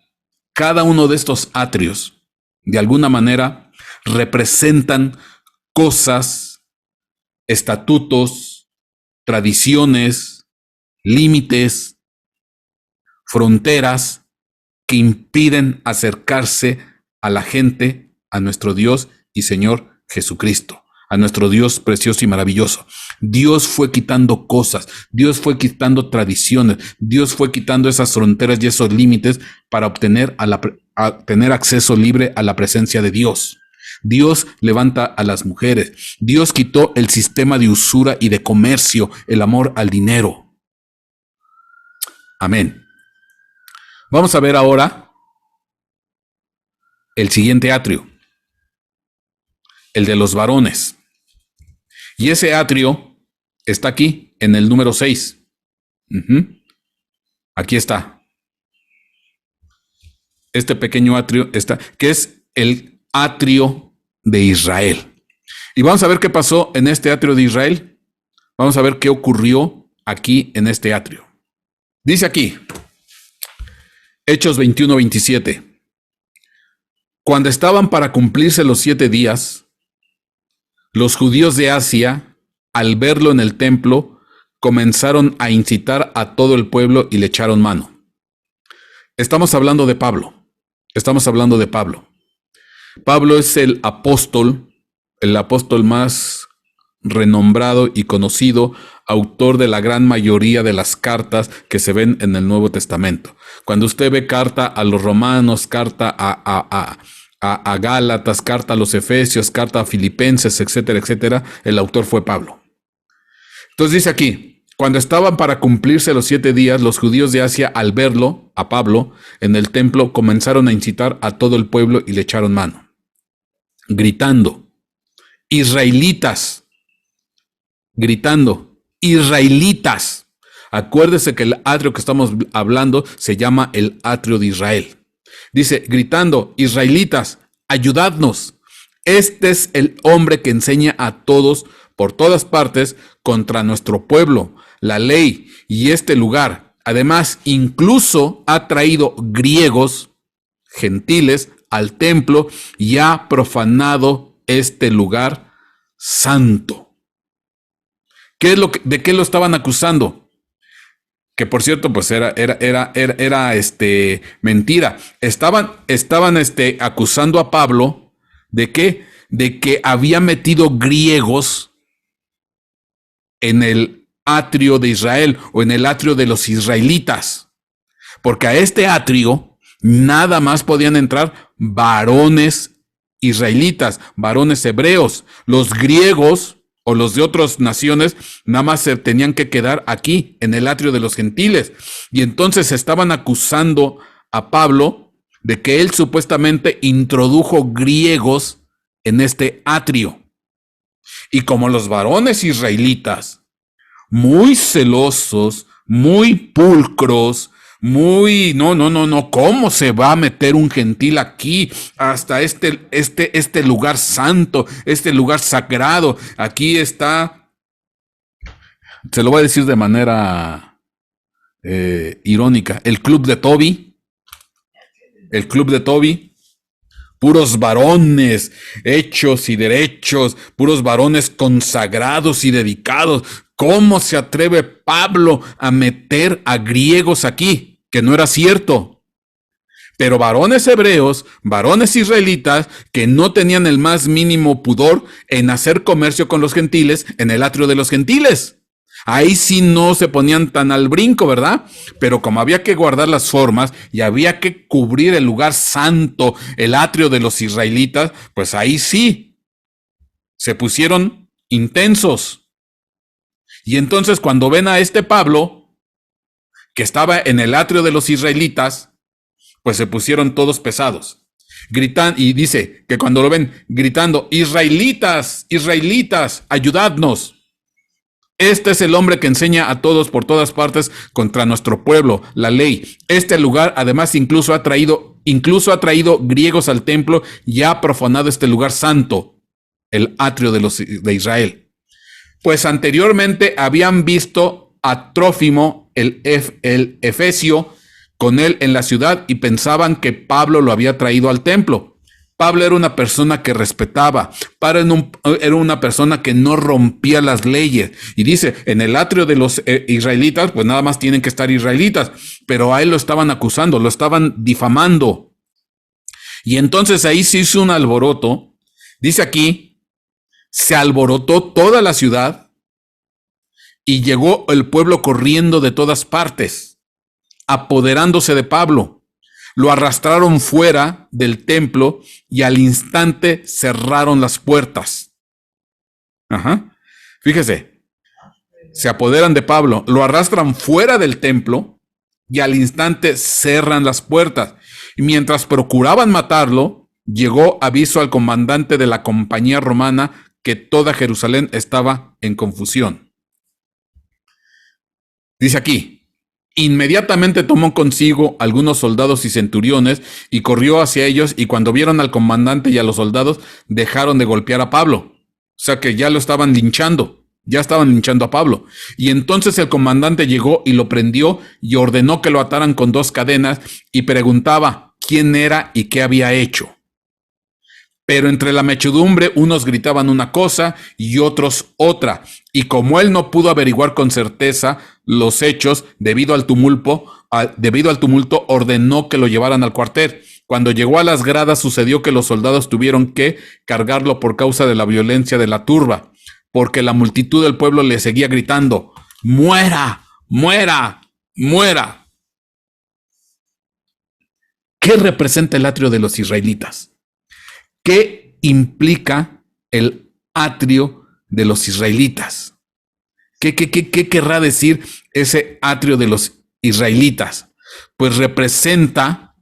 cada uno de estos atrios de alguna manera representan cosas, estatutos, tradiciones, límites, fronteras que impiden acercarse a la gente, a nuestro Dios y Señor Jesucristo, a nuestro Dios precioso y maravilloso. Dios fue quitando cosas, Dios fue quitando tradiciones, Dios fue quitando esas fronteras y esos límites para obtener tener acceso libre a la presencia de Dios. Dios levanta a las mujeres. Dios quitó el sistema de usura y de comercio, el amor al dinero. Amén. Vamos a ver ahora el siguiente atrio, el de los varones. Y ese atrio está aquí, en el número 6. Aquí está. Este pequeño atrio está, que es el atrio de Israel. Y vamos a ver qué pasó en este atrio de Israel. Vamos a ver qué ocurrió aquí en este atrio. Dice aquí, Hechos 21-27. Cuando estaban para cumplirse los 7 días, los judíos de Asia, al verlo en el templo, comenzaron a incitar a todo el pueblo y le echaron mano. Estamos hablando de Pablo. Pablo es el apóstol más renombrado y conocido, autor de la gran mayoría de las cartas que se ven en el Nuevo Testamento. Cuando usted ve carta a los romanos, carta a Gálatas, carta a los Efesios, carta a Filipenses, etcétera, etcétera, el autor fue Pablo. Entonces dice aquí, cuando estaban para cumplirse los 7 días, los judíos de Asia, al verlo, a Pablo, en el templo, comenzaron a incitar a todo el pueblo y le echaron mano, gritando, israelitas. Acuérdese que el atrio que estamos hablando se llama el atrio de Israel. Dice, gritando, israelitas, ayudadnos. Este es el hombre que enseña a todos por todas partes contra nuestro pueblo, la ley y este lugar. Además, incluso ha traído griegos, gentiles, al templo y ha profanado este lugar santo. ¿De qué lo estaban acusando? Que por cierto, pues era mentira. Estaban acusando a Pablo ¿de qué? De que había metido griegos en el atrio de Israel o en el atrio de los israelitas. Porque a este atrio nada más podían entrar varones israelitas, varones hebreos. Los griegos o los de otras naciones nada más se tenían que quedar aquí, en el atrio de los gentiles. Y entonces estaban acusando a Pablo de que él supuestamente introdujo griegos en este atrio. Y como los varones israelitas, muy celosos, muy pulcros, ¿cómo se va a meter un gentil aquí hasta este lugar santo, este lugar sagrado? Aquí está, se lo voy a decir de manera irónica, el club de Toby, puros varones hechos y derechos, puros varones consagrados y dedicados. ¿Cómo se atreve Pablo a meter a griegos aquí? Que no era cierto. Pero varones hebreos, varones israelitas, que no tenían el más mínimo pudor en hacer comercio con los gentiles en el atrio de los gentiles. Ahí sí no se ponían tan al brinco, ¿verdad? Pero como había que guardar las formas y había que cubrir el lugar santo, el atrio de los israelitas, pues ahí sí se pusieron intensos. Y entonces cuando ven a este Pablo, que estaba en el atrio de los israelitas, pues se pusieron todos pesados. Gritan, y dice que cuando lo ven gritando, israelitas, israelitas, ayudadnos. Este es el hombre que enseña a todos por todas partes contra nuestro pueblo, la ley. Este lugar además incluso ha traído griegos al templo y ha profanado este lugar santo, el atrio de Israel. Pues anteriormente habían visto a Trófimo, el efesio, con él en la ciudad y pensaban que Pablo lo había traído al templo. Pablo era una persona que respetaba, Pablo era una persona que no rompía las leyes. Y dice, en el atrio de los israelitas, pues nada más tienen que estar israelitas, pero a él lo estaban acusando, lo estaban difamando. Y entonces ahí se hizo un alboroto. Dice aquí, se alborotó toda la ciudad y llegó el pueblo corriendo de todas partes, apoderándose de Pablo. Lo arrastraron fuera del templo y al instante cerraron las puertas. Fíjese, se apoderan de Pablo, lo arrastran fuera del templo y al instante cerran las puertas. Y mientras procuraban matarlo, llegó aviso al comandante de la compañía romana que toda Jerusalén estaba en confusión. Dice aquí, inmediatamente tomó consigo algunos soldados y centuriones y corrió hacia ellos, y cuando vieron al comandante y a los soldados, dejaron de golpear a Pablo. O sea que ya lo estaban linchando, ya estaban linchando a Pablo. Y entonces el comandante llegó y lo prendió y ordenó que lo ataran con 2 cadenas y preguntaba quién era y qué había hecho. Pero entre la muchedumbre unos gritaban una cosa y otros otra, y como él no pudo averiguar con certeza los hechos debido al tumulto, ordenó que lo llevaran al cuartel. Cuando llegó a las gradas sucedió que los soldados tuvieron que cargarlo por causa de la violencia de la turba, porque la multitud del pueblo le seguía gritando, ¡muera, muera, muera! ¿Qué representa el atrio de los israelitas? ¿Qué implica el atrio de los israelitas? ¿Qué querrá decir ese atrio de los israelitas? Pues representa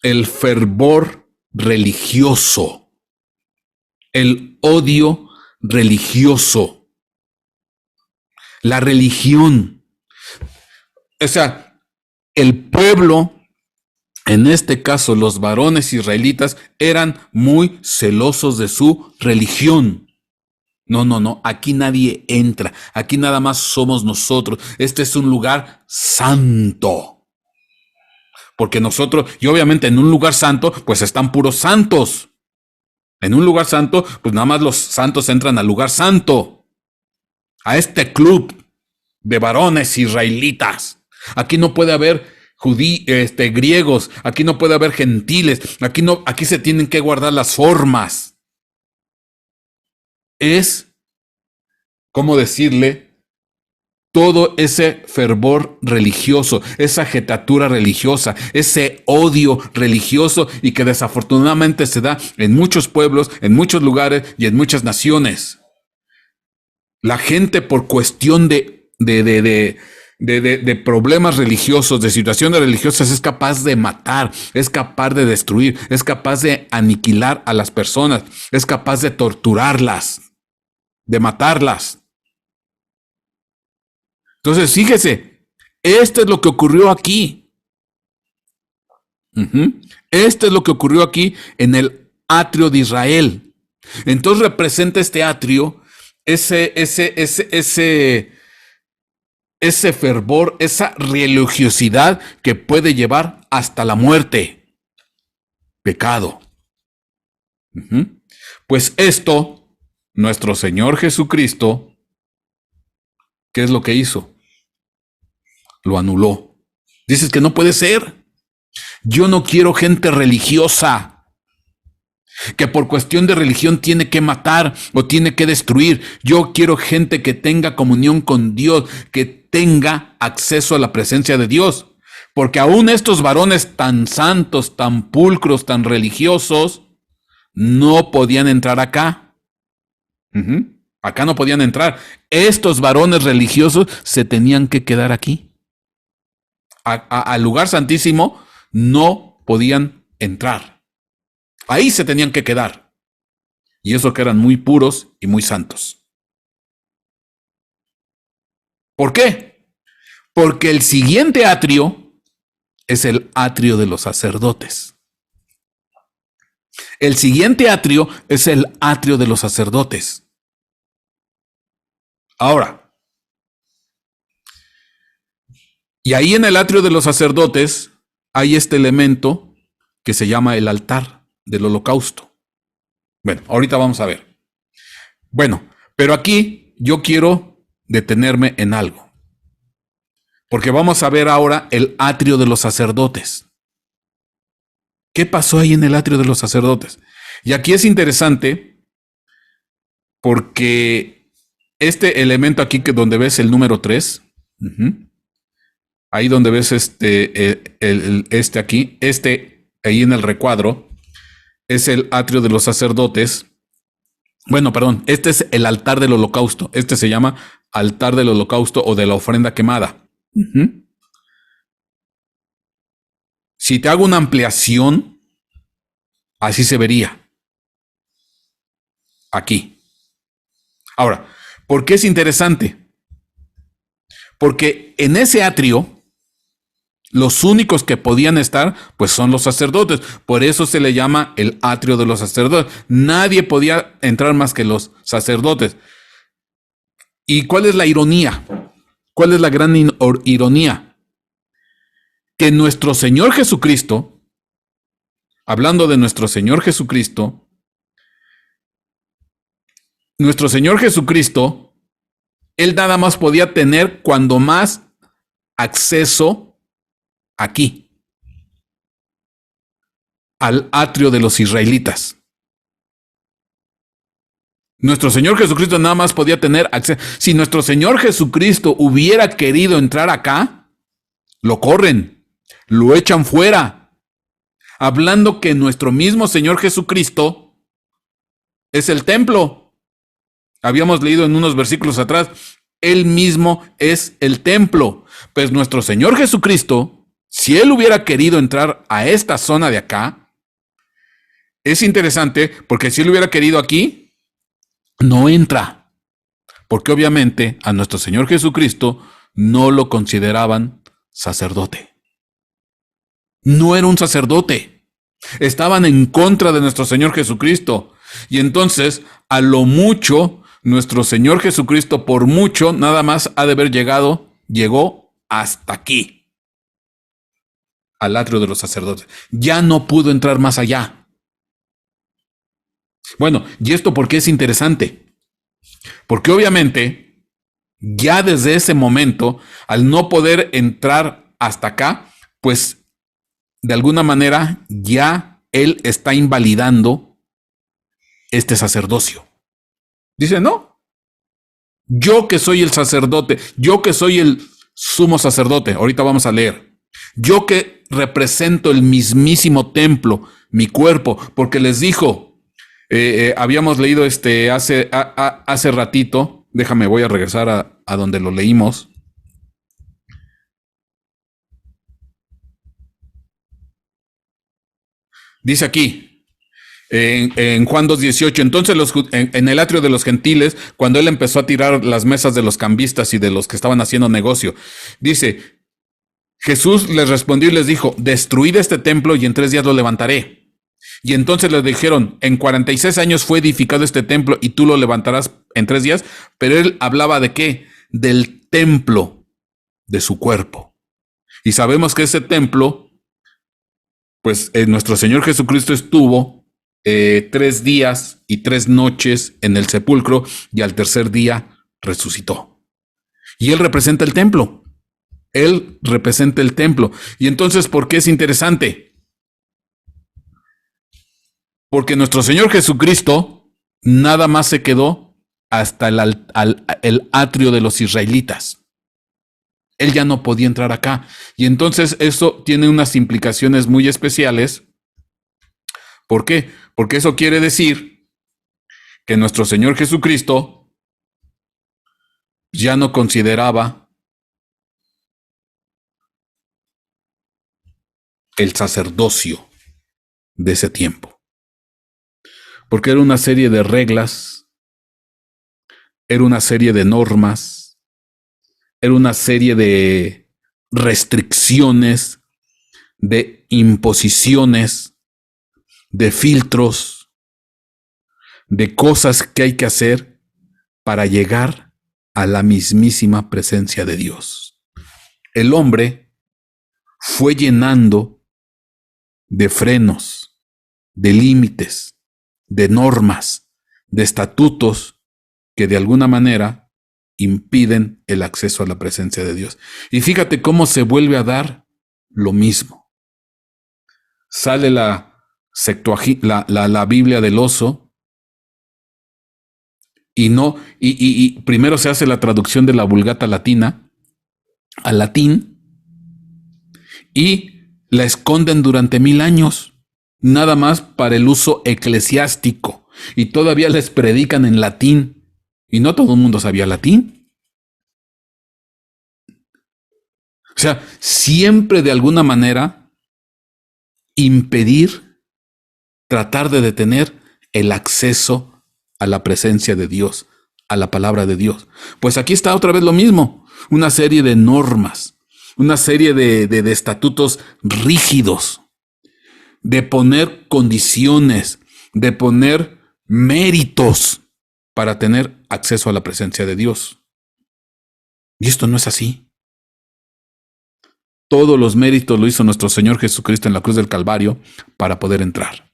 el fervor religioso, el odio religioso, la religión. O sea, el pueblo, en este caso los varones israelitas, eran muy celosos de su religión. No, aquí nadie entra, aquí nada más somos nosotros. Este es un lugar santo. Porque nosotros, y obviamente en un lugar santo, pues están puros santos. En un lugar santo, pues nada más los santos entran al lugar santo. A este club de varones israelitas. Aquí no puede haber griegos, aquí no puede haber gentiles, aquí se tienen que guardar las formas. Es, ¿cómo decirle? Todo ese fervor religioso, esa jetatura religiosa, ese odio religioso, y que desafortunadamente se da en muchos pueblos, en muchos lugares y en muchas naciones. La gente, por cuestión de problemas religiosos, de situaciones religiosas, es capaz de matar, es capaz de destruir, es capaz de aniquilar a las personas, es capaz de torturarlas, de matarlas. Entonces, fíjese, esto es lo que ocurrió aquí. Esto es lo que ocurrió aquí en el atrio de Israel. Entonces representa este atrio ese fervor, esa religiosidad que puede llevar hasta la muerte. Pecado. Pues esto, nuestro Señor Jesucristo, ¿qué es lo que hizo? Lo anuló. Dices que no puede ser. Yo no quiero gente religiosa que por cuestión de religión tiene que matar o tiene que destruir. Yo quiero gente que tenga comunión con Dios, que tenga acceso a la presencia de Dios. Porque aún estos varones tan santos, tan pulcros, tan religiosos, no podían entrar acá. Acá no podían entrar. Estos varones religiosos se tenían que quedar aquí. Al lugar santísimo no podían entrar. Ahí se tenían que quedar. Y eso que eran muy puros y muy santos. ¿Por qué? Porque el siguiente atrio es el atrio de los sacerdotes. El siguiente atrio es el atrio de los sacerdotes. Ahora, y ahí en el atrio de los sacerdotes hay este elemento que se llama el altar del holocausto. Bueno, ahorita vamos a ver. Bueno, pero aquí yo quiero detenerme en algo. Porque vamos a ver ahora el atrio de los sacerdotes. ¿Qué pasó ahí en el atrio de los sacerdotes? Y aquí es interesante porque este elemento aquí que donde ves el número 3, ahí donde ves ahí en el recuadro, es el atrio de los sacerdotes. Bueno, perdón, este es el altar del holocausto. Este se llama altar del holocausto o de la ofrenda quemada. Si te hago una ampliación, así se vería. Aquí. Ahora, ¿por qué es interesante? Porque en ese atrio, los únicos que podían estar, pues son los sacerdotes. Por eso se le llama el atrio de los sacerdotes. Nadie podía entrar más que los sacerdotes. ¿Y cuál es la ironía? ¿Cuál es la gran ironía? Que nuestro Señor Jesucristo, hablando de nuestro Señor Jesucristo, Él nada más podía tener cuando más acceso aquí, al atrio de los israelitas. Nuestro Señor Jesucristo nada más podía tener acceso. Si nuestro Señor Jesucristo hubiera querido entrar acá, lo corren, lo echan fuera, hablando que nuestro mismo Señor Jesucristo es el templo. Habíamos leído en unos versículos atrás, Él mismo es el templo. Pues nuestro Señor Jesucristo, si Él hubiera querido entrar a esta zona de acá, es interesante porque si Él hubiera querido aquí, no entra. Porque obviamente a nuestro Señor Jesucristo no lo consideraban sacerdote. No era un sacerdote. Estaban en contra de nuestro Señor Jesucristo. Y entonces, a lo mucho, nuestro Señor Jesucristo, por mucho, nada más ha de haber llegó hasta aquí, al atrio de los sacerdotes. Ya no pudo entrar más allá. Bueno, ¿y esto por qué es interesante? Porque obviamente, ya desde ese momento, al no poder entrar hasta acá, pues de alguna manera ya Él está invalidando este sacerdocio. Dice, no, yo que soy el sacerdote, yo que soy el sumo sacerdote, ahorita vamos a leer, yo que represento el mismísimo templo, mi cuerpo, porque les dijo, habíamos leído hace ratito, déjame, voy a regresar a donde lo leímos. Dice aquí, en Juan 2:18, entonces en el atrio de los gentiles, cuando él empezó a tirar las mesas de los cambistas y de los que estaban haciendo negocio, dice, Jesús les respondió y les dijo, destruid este templo y en 3 días lo levantaré. Y entonces les dijeron, en 46 años fue edificado este templo y tú lo levantarás en 3 días. Pero él hablaba de ¿qué? Del templo de su cuerpo. Y sabemos que ese templo, pues nuestro Señor Jesucristo estuvo 3 días y 3 noches en el sepulcro y al tercer día resucitó. Y él representa el templo. Él representa el templo. Y entonces, ¿por qué es interesante? Porque nuestro Señor Jesucristo nada más se quedó hasta el atrio de los israelitas. Él ya no podía entrar acá. Y entonces eso tiene unas implicaciones muy especiales. ¿Por qué? Porque eso quiere decir que nuestro Señor Jesucristo ya no consideraba el sacerdocio de ese tiempo. Porque era una serie de reglas, era una serie de normas, era una serie de restricciones, de imposiciones, de filtros, de cosas que hay que hacer para llegar a la mismísima presencia de Dios. El hombre fue llenando de frenos, de límites, de normas, de estatutos que de alguna manera impiden el acceso a la presencia de Dios. Y fíjate cómo se vuelve a dar lo mismo. Sale la Biblia del oso y primero se hace la traducción de la Vulgata latina al latín y la esconden durante 1000 años, nada más para el uso eclesiástico, y todavía les predican en latín, y no todo el mundo sabía latín. O sea, siempre de alguna manera impedir, tratar de detener el acceso a la presencia de Dios, a la palabra de Dios. Pues aquí está otra vez lo mismo, una serie de normas, una serie de estatutos rígidos, de poner condiciones, de poner méritos para tener acceso a la presencia de Dios. Y esto no es así. Todos los méritos lo hizo nuestro Señor Jesucristo en la cruz del Calvario para poder entrar.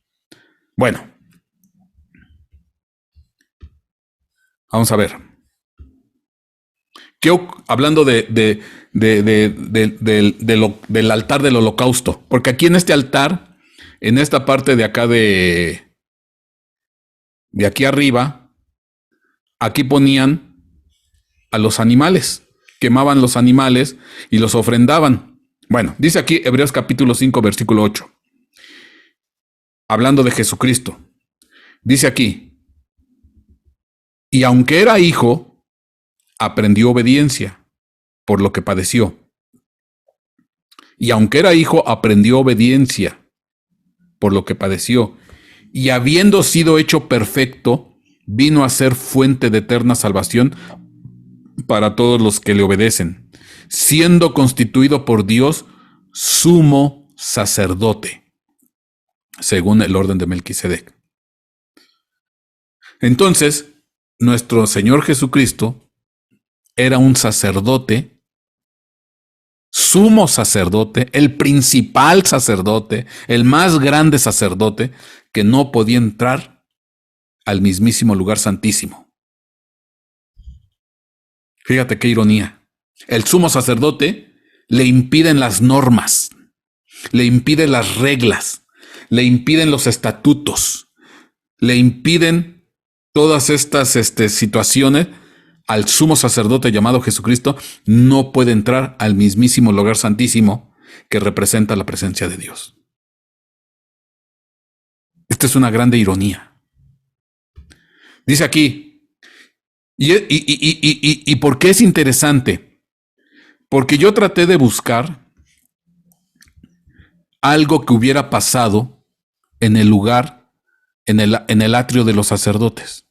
Bueno, vamos a ver. Hablando del altar del holocausto, porque aquí en este altar, en esta parte de acá de aquí arriba, aquí ponían a los animales, quemaban los animales y los ofrendaban. Bueno, dice aquí Hebreos capítulo 5, versículo 8, hablando de Jesucristo. Dice aquí, y aunque era hijo, aprendió obediencia por lo que padeció. Y aunque era hijo, aprendió obediencia por lo que padeció. Y habiendo sido hecho perfecto, vino a ser fuente de eterna salvación para todos los que le obedecen, siendo constituido por Dios sumo sacerdote, según el orden de Melquisedec. Entonces, nuestro Señor Jesucristo era un sacerdote, sumo sacerdote, el principal sacerdote, el más grande sacerdote, que no podía entrar al mismísimo lugar santísimo. Fíjate qué ironía. El sumo sacerdote le impiden las normas, le impiden las reglas, le impiden los estatutos, le impiden todas estas situaciones. Al sumo sacerdote llamado Jesucristo no puede entrar al mismísimo lugar santísimo que representa la presencia de Dios. Esta es una grande ironía. Dice aquí, ¿y por qué es interesante? Porque yo traté de buscar algo que hubiera pasado en el lugar, en el atrio de los sacerdotes.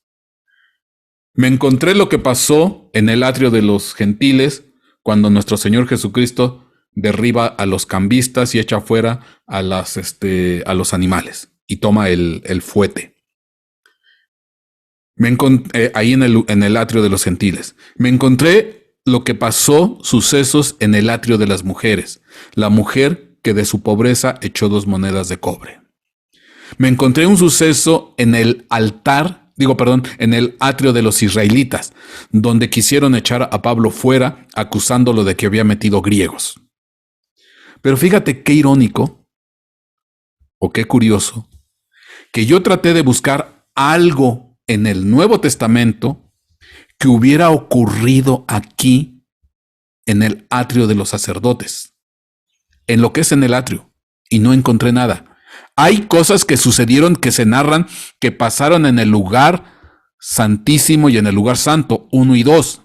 Me encontré lo que pasó en el atrio de los gentiles cuando nuestro Señor Jesucristo derriba a los cambistas y echa fuera a los animales y toma el fuete. Me encontré ahí en el atrio de los gentiles. Me encontré lo que pasó, sucesos en el atrio de las mujeres. La mujer que de su pobreza echó 2 monedas de cobre. Me encontré un suceso en el altar en el atrio de los israelitas, donde quisieron echar a Pablo fuera, acusándolo de que había metido griegos. Pero fíjate qué irónico, o qué curioso, que yo traté de buscar algo en el Nuevo Testamento que hubiera ocurrido aquí en el atrio de los sacerdotes, en lo que es en el atrio, y no encontré nada. Hay cosas que sucedieron, que se narran, que pasaron en el lugar santísimo y en el lugar santo, 1 y 2.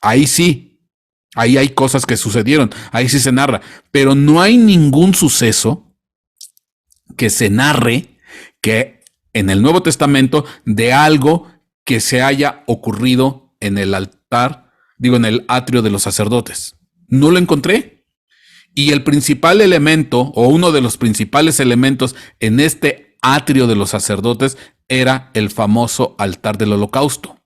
Ahí sí, ahí hay cosas que sucedieron, ahí sí se narra, pero no hay ningún suceso que se narre que en el Nuevo Testamento de algo que se haya ocurrido en el altar, en el atrio de los sacerdotes. No lo encontré. Y el principal elemento, o uno de los principales elementos en este atrio de los sacerdotes, era el famoso altar del holocausto.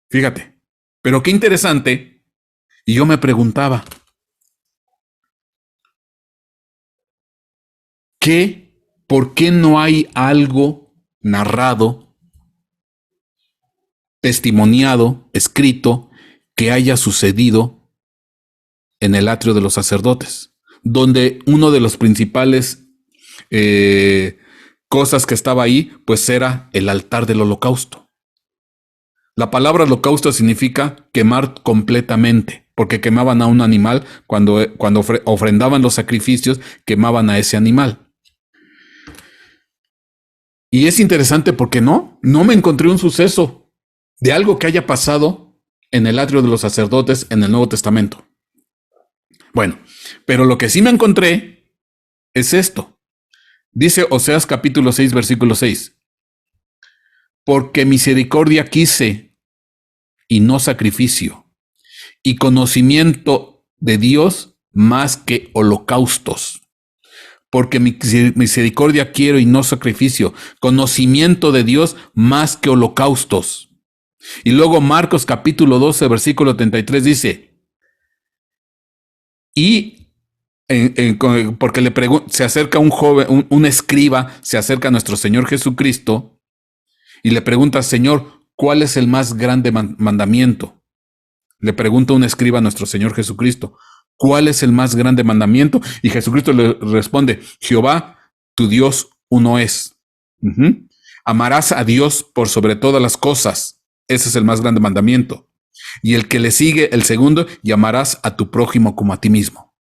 Fíjate, pero qué interesante. Y yo me preguntaba, ¿por qué no hay algo narrado, testimoniado, escrito, que haya sucedido en el atrio de los sacerdotes, donde uno de los principales cosas que estaba ahí, pues era el altar del holocausto? La palabra holocausto significa quemar completamente, porque quemaban a un animal, cuando ofrendaban los sacrificios, quemaban a ese animal. Y es interesante porque no me encontré un suceso de algo que haya pasado en el atrio de los sacerdotes en el Nuevo Testamento. Bueno, pero lo que sí me encontré es esto. Dice Oseas capítulo 6, versículo 6. Porque misericordia quise y no sacrificio, y conocimiento de Dios más que holocaustos. Porque misericordia quiero y no sacrificio, conocimiento de Dios más que holocaustos. Y luego Marcos capítulo 12, versículo 33 dice, porque se acerca un joven, un escriba, se acerca a nuestro Señor Jesucristo y le pregunta, Señor, ¿cuál es el más grande mandamiento? Le pregunta un escriba a nuestro Señor Jesucristo, ¿cuál es el más grande mandamiento? Y Jesucristo le responde, Jehová, tu Dios, uno es. Amarás a Dios por sobre todas las cosas. Ese es el más grande mandamiento. Y el que le sigue, el segundo, y amarás a tu prójimo como a ti mismo.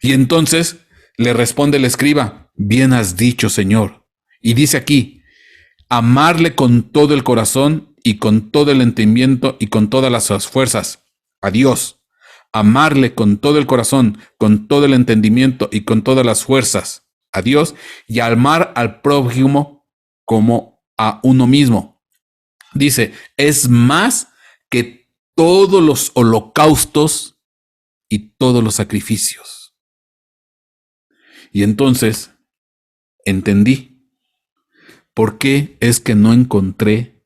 Y entonces le responde el escriba, bien has dicho, Señor. Y dice aquí, amarle con todo el corazón y con todo el entendimiento y con todas las fuerzas a Dios. Amarle con todo el corazón, con todo el entendimiento y con todas las fuerzas a Dios, y amar al prójimo como a uno mismo. Dice, es más que todos los holocaustos y todos los sacrificios. Y entonces entendí por qué es que no encontré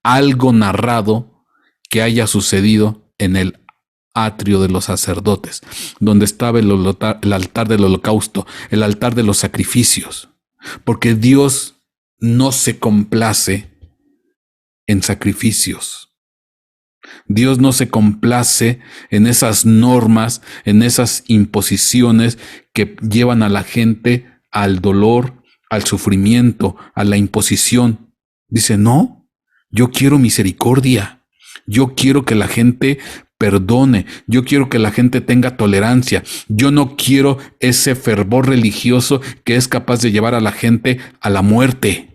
algo narrado que haya sucedido en el atrio de los sacerdotes, donde estaba el altar del holocausto, el altar de los sacrificios, porque Dios no se complace en sacrificios. Dios no se complace en esas normas, en esas imposiciones que llevan a la gente al dolor, al sufrimiento, a la imposición. Dice, no, yo quiero misericordia. Yo quiero que la gente perdone. Yo quiero que la gente tenga tolerancia. Yo no quiero ese fervor religioso que es capaz de llevar a la gente a la muerte.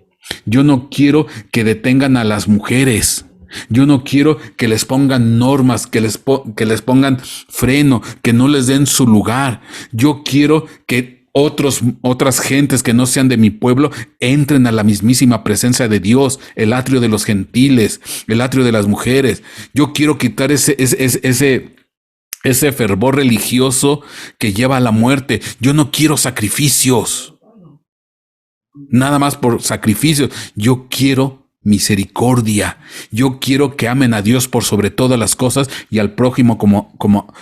Yo no quiero que detengan a las mujeres. Yo no quiero que les pongan normas, que les pongan freno, que no les den su lugar. Yo quiero que otras gentes que no sean de mi pueblo entren a la mismísima presencia de Dios, el atrio de los gentiles, el atrio de las mujeres. Yo quiero quitar ese fervor religioso que lleva a la muerte. Yo no quiero sacrificios. Nada más por sacrificios. Yo quiero misericordia. Yo quiero que amen a Dios por sobre todas las cosas y al prójimo como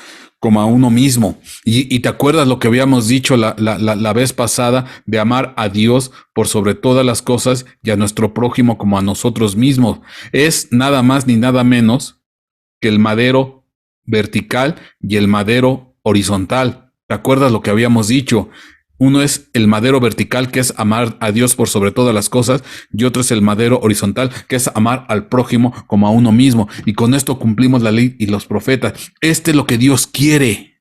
como a uno mismo. Y te acuerdas lo que habíamos dicho la vez pasada de amar a Dios por sobre todas las cosas y a nuestro prójimo como a nosotros mismos. Es nada más ni nada menos que el madero vertical y el madero horizontal. ¿Te acuerdas lo que habíamos dicho? Uno es el madero vertical, que es amar a Dios por sobre todas las cosas, y otro es el madero horizontal, que es amar al prójimo como a uno mismo. Y con esto cumplimos la ley y los profetas. Este es lo que Dios quiere.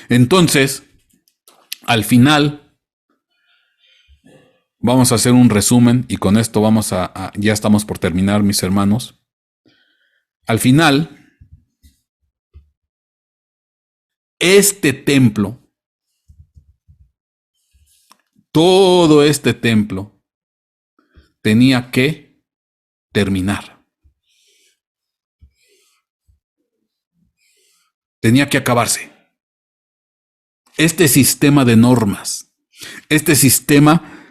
Entonces, al final, vamos a hacer un resumen y con esto ya estamos por terminar, mis hermanos. Al final, este templo, todo este templo, tenía que terminar. Tenía que acabarse. Este sistema de normas, este sistema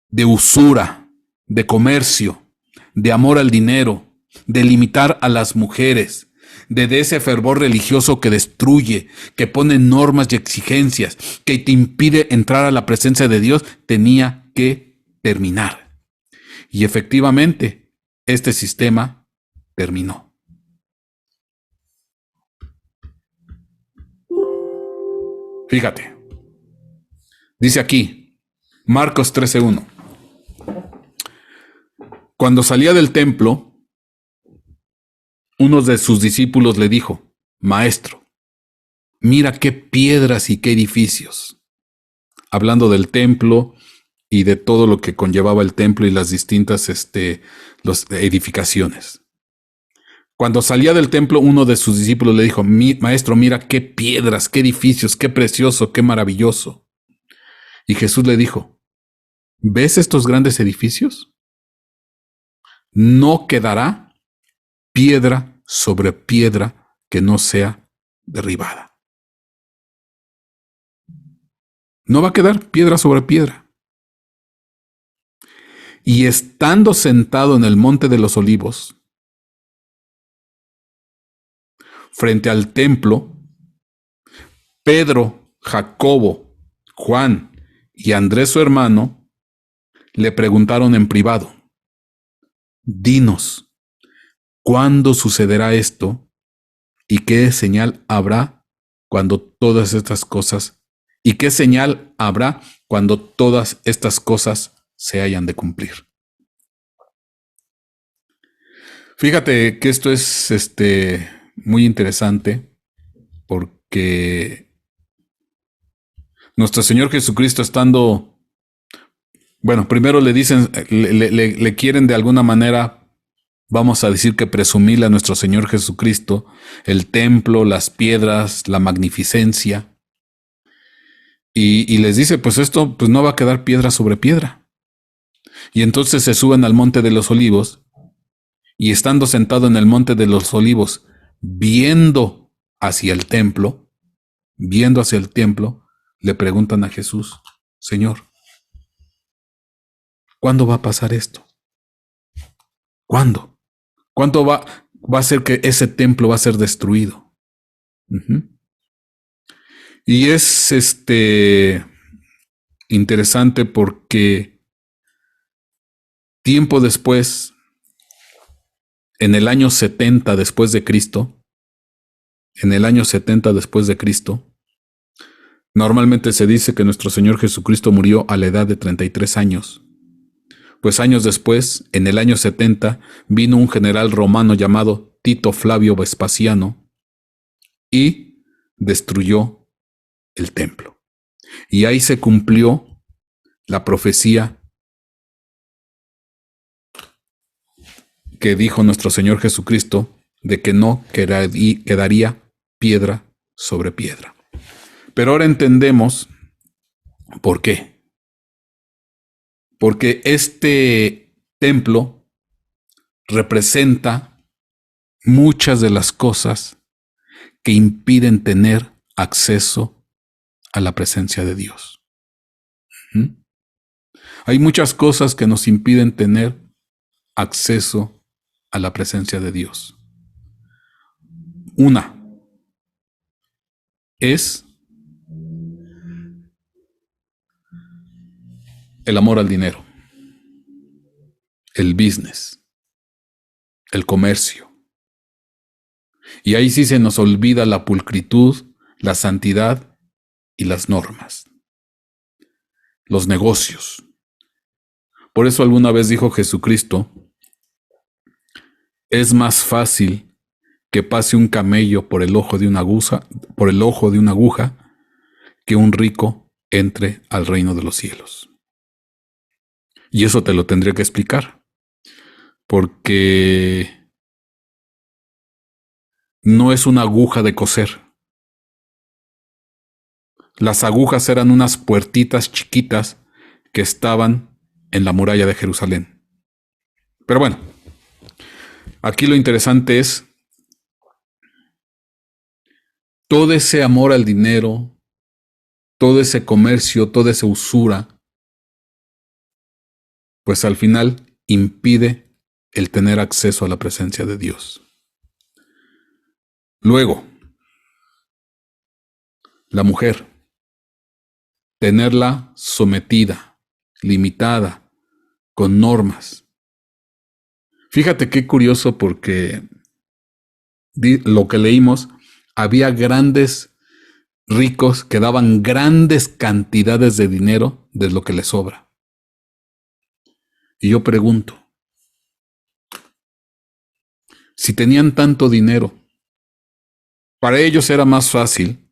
de usura, de comercio, de amor al dinero, de limitar a las mujeres, de ese fervor religioso que destruye, que pone normas y exigencias, que te impide entrar a la presencia de Dios, tenía que terminar. Y efectivamente, este sistema terminó. Fíjate, dice aquí, Marcos 13:1. Cuando salía del templo, uno de sus discípulos le dijo: Maestro, mira qué piedras y qué edificios. Hablando del templo y de todo lo que conllevaba el templo y las distintas edificaciones. Cuando salía del templo, uno de sus discípulos le dijo: Maestro, mira qué piedras, qué edificios, qué precioso, qué maravilloso. Y Jesús le dijo: ¿ves estos grandes edificios? No quedará piedra sobre piedra que no sea derribada. No va a quedar piedra sobre piedra. Y estando sentado en el monte de los olivos, frente al templo, Pedro, Jacobo, Juan y Andrés su hermano le preguntaron en privado: Dinos, ¿cuándo sucederá esto? ¿Y qué señal habrá cuando todas estas cosas? ¿Y qué señal habrá cuando todas estas cosas se hayan de cumplir? Fíjate que esto es muy interesante porque nuestro Señor Jesucristo estando, bueno, primero le dicen, le quieren de alguna manera, vamos a decir que presumirle a nuestro Señor Jesucristo el templo, las piedras, la magnificencia. Y les dice, pues esto pues no va a quedar piedra sobre piedra. Y entonces se suben al monte de los olivos y estando sentado en el monte de los olivos, viendo hacia el templo, le preguntan a Jesús: Señor, ¿cuándo va a pasar esto? ¿Cuándo? ¿Cuándo va a ser que ese templo va a ser destruido? Y es interesante porque tiempo después, en el año 70 después de Cristo, normalmente se dice que nuestro Señor Jesucristo murió a la edad de 33 años. Pues años después, en el año 70, vino un general romano llamado Tito Flavio Vespasiano y destruyó el templo. Y ahí se cumplió la profecía que dijo nuestro Señor Jesucristo de que no quedaría piedra sobre piedra. Pero ahora entendemos por qué. Porque este templo representa muchas de las cosas que impiden tener acceso a la presencia de Dios. Hay muchas cosas que nos impiden tener acceso a la presencia de Dios. Una, es el amor al dinero, el business, el comercio. Y ahí sí se nos olvida la pulcritud, la santidad y las normas, los negocios. Por eso alguna vez dijo Jesucristo, es más fácil que pase un camello por el ojo de una aguja, que un rico entre al reino de los cielos. Y eso te lo tendría que explicar, porque no es una aguja de coser. Las agujas eran unas puertitas chiquitas que estaban en la muralla de Jerusalén. Pero bueno, aquí lo interesante es todo ese amor al dinero, todo ese comercio, toda esa usura, pues al final impide el tener acceso a la presencia de Dios. Luego, la mujer, tenerla sometida, limitada, con normas. Fíjate qué curioso, porque lo que leímos, había grandes ricos que daban grandes cantidades de dinero de lo que les sobra. Y yo pregunto, si tenían tanto dinero, para ellos era más fácil,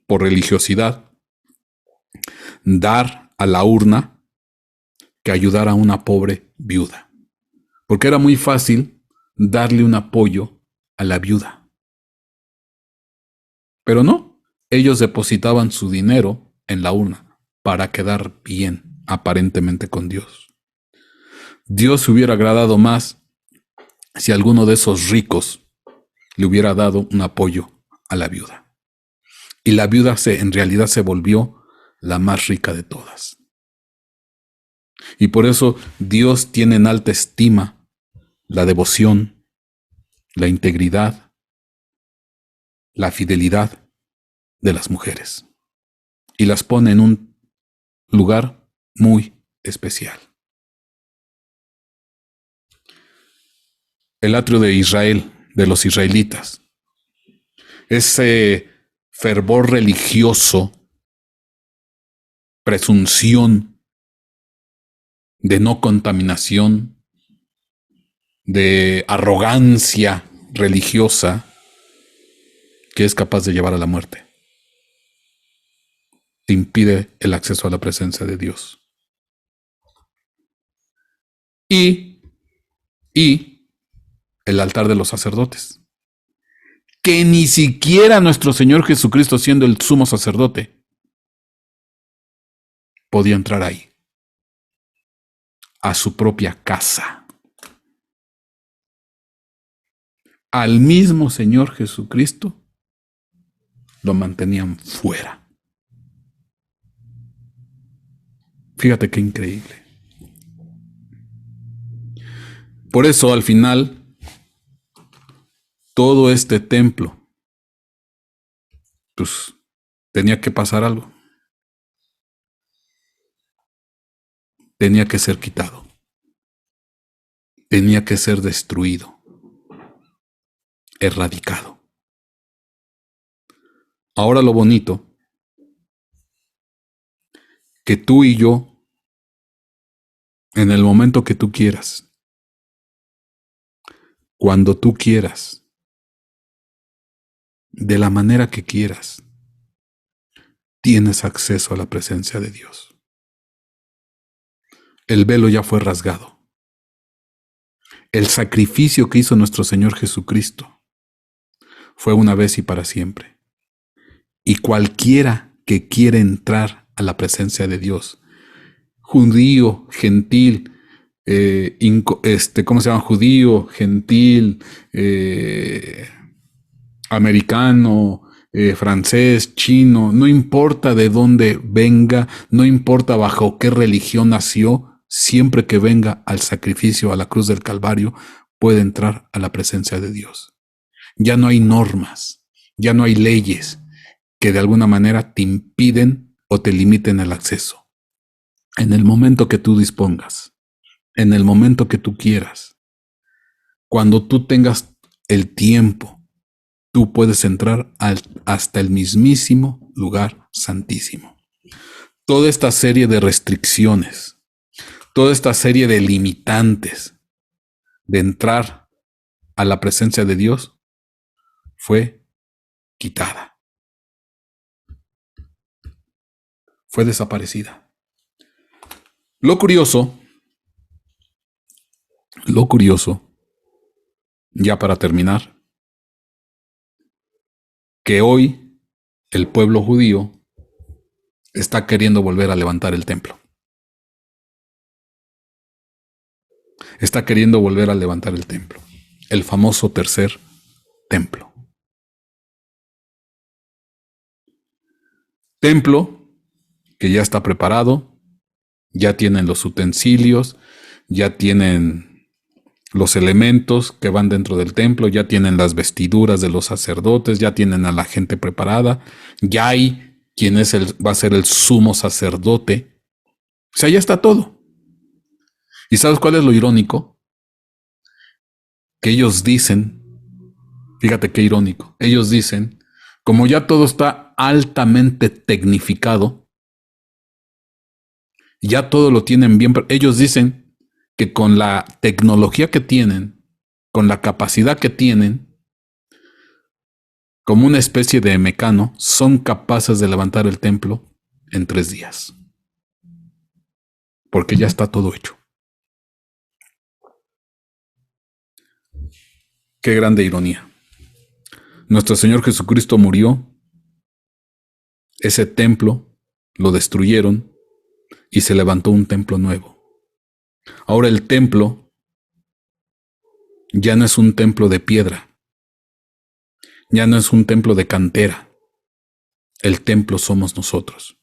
por religiosidad, dar a la urna que ayudar a una pobre viuda. Porque era muy fácil darle un apoyo a la viuda. Pero no, ellos depositaban su dinero en la urna para quedar bien, aparentemente, con Dios. Dios se hubiera agradado más si alguno de esos ricos le hubiera dado un apoyo a la viuda. Y la viuda en realidad se volvió la más rica de todas. Y por eso Dios tiene en alta estima la devoción, la integridad, la fidelidad de las mujeres. Y las pone en un lugar muy especial. El atrio de Israel, de los israelitas, ese fervor religioso, presunción de no contaminación, de arrogancia religiosa, que es capaz de llevar a la muerte. Te impide el acceso a la presencia de Dios. Y el altar de los sacerdotes, que ni siquiera nuestro Señor Jesucristo, siendo el sumo sacerdote, podía entrar ahí, a su propia casa. Al mismo Señor Jesucristo lo mantenían fuera. Fíjate qué increíble. Por eso, al final, todo este templo, pues, tenía que pasar algo. Tenía que ser quitado. Tenía que ser destruido. Erradicado. Ahora lo bonito, que tú y yo, en el momento que tú quieras, cuando tú quieras, de la manera que quieras, tienes acceso a la presencia de Dios. El velo ya fue rasgado. El sacrificio que hizo nuestro Señor Jesucristo fue una vez y para siempre. Y cualquiera que quiere entrar a la presencia de Dios, judío, gentil, ¿cómo se llama? Judío, gentil, americano, francés, chino, no importa de dónde venga, no importa bajo qué religión nació, siempre que venga al sacrificio, a la cruz del Calvario, puede entrar a la presencia de Dios. Ya no hay normas, ya no hay leyes, que de alguna manera te impiden o te limiten el acceso. En el momento que tú dispongas, en el momento que tú quieras, cuando tú tengas el tiempo, tú puedes entrar hasta el mismísimo lugar santísimo. Toda esta serie de restricciones, toda esta serie de limitantes de entrar a la presencia de Dios fue quitada, fue desaparecida. Lo curioso, ya para terminar, que hoy el pueblo judío está queriendo volver a levantar el templo. Está queriendo volver a levantar el templo. El famoso tercer templo. Templo que ya está preparado, ya tienen los utensilios, ya tienen los elementos que van dentro del templo, ya tienen las vestiduras de los sacerdotes, ya tienen a la gente preparada, ya hay quien va a ser el sumo sacerdote. O sea, ya está todo. ¿Y sabes cuál es lo irónico? Que ellos dicen, fíjate qué irónico, ellos dicen, como ya todo está altamente tecnificado, ya todo lo tienen bien, ellos dicen que con la tecnología que tienen, con la capacidad que tienen, como una especie de mecano, son capaces de levantar el templo en 3 días. Porque ya está todo hecho. Qué grande ironía. Nuestro Señor Jesucristo murió, ese templo lo destruyeron y se levantó un templo nuevo. Ahora el templo ya no es un templo de piedra, ya no es un templo de cantera, el templo somos nosotros.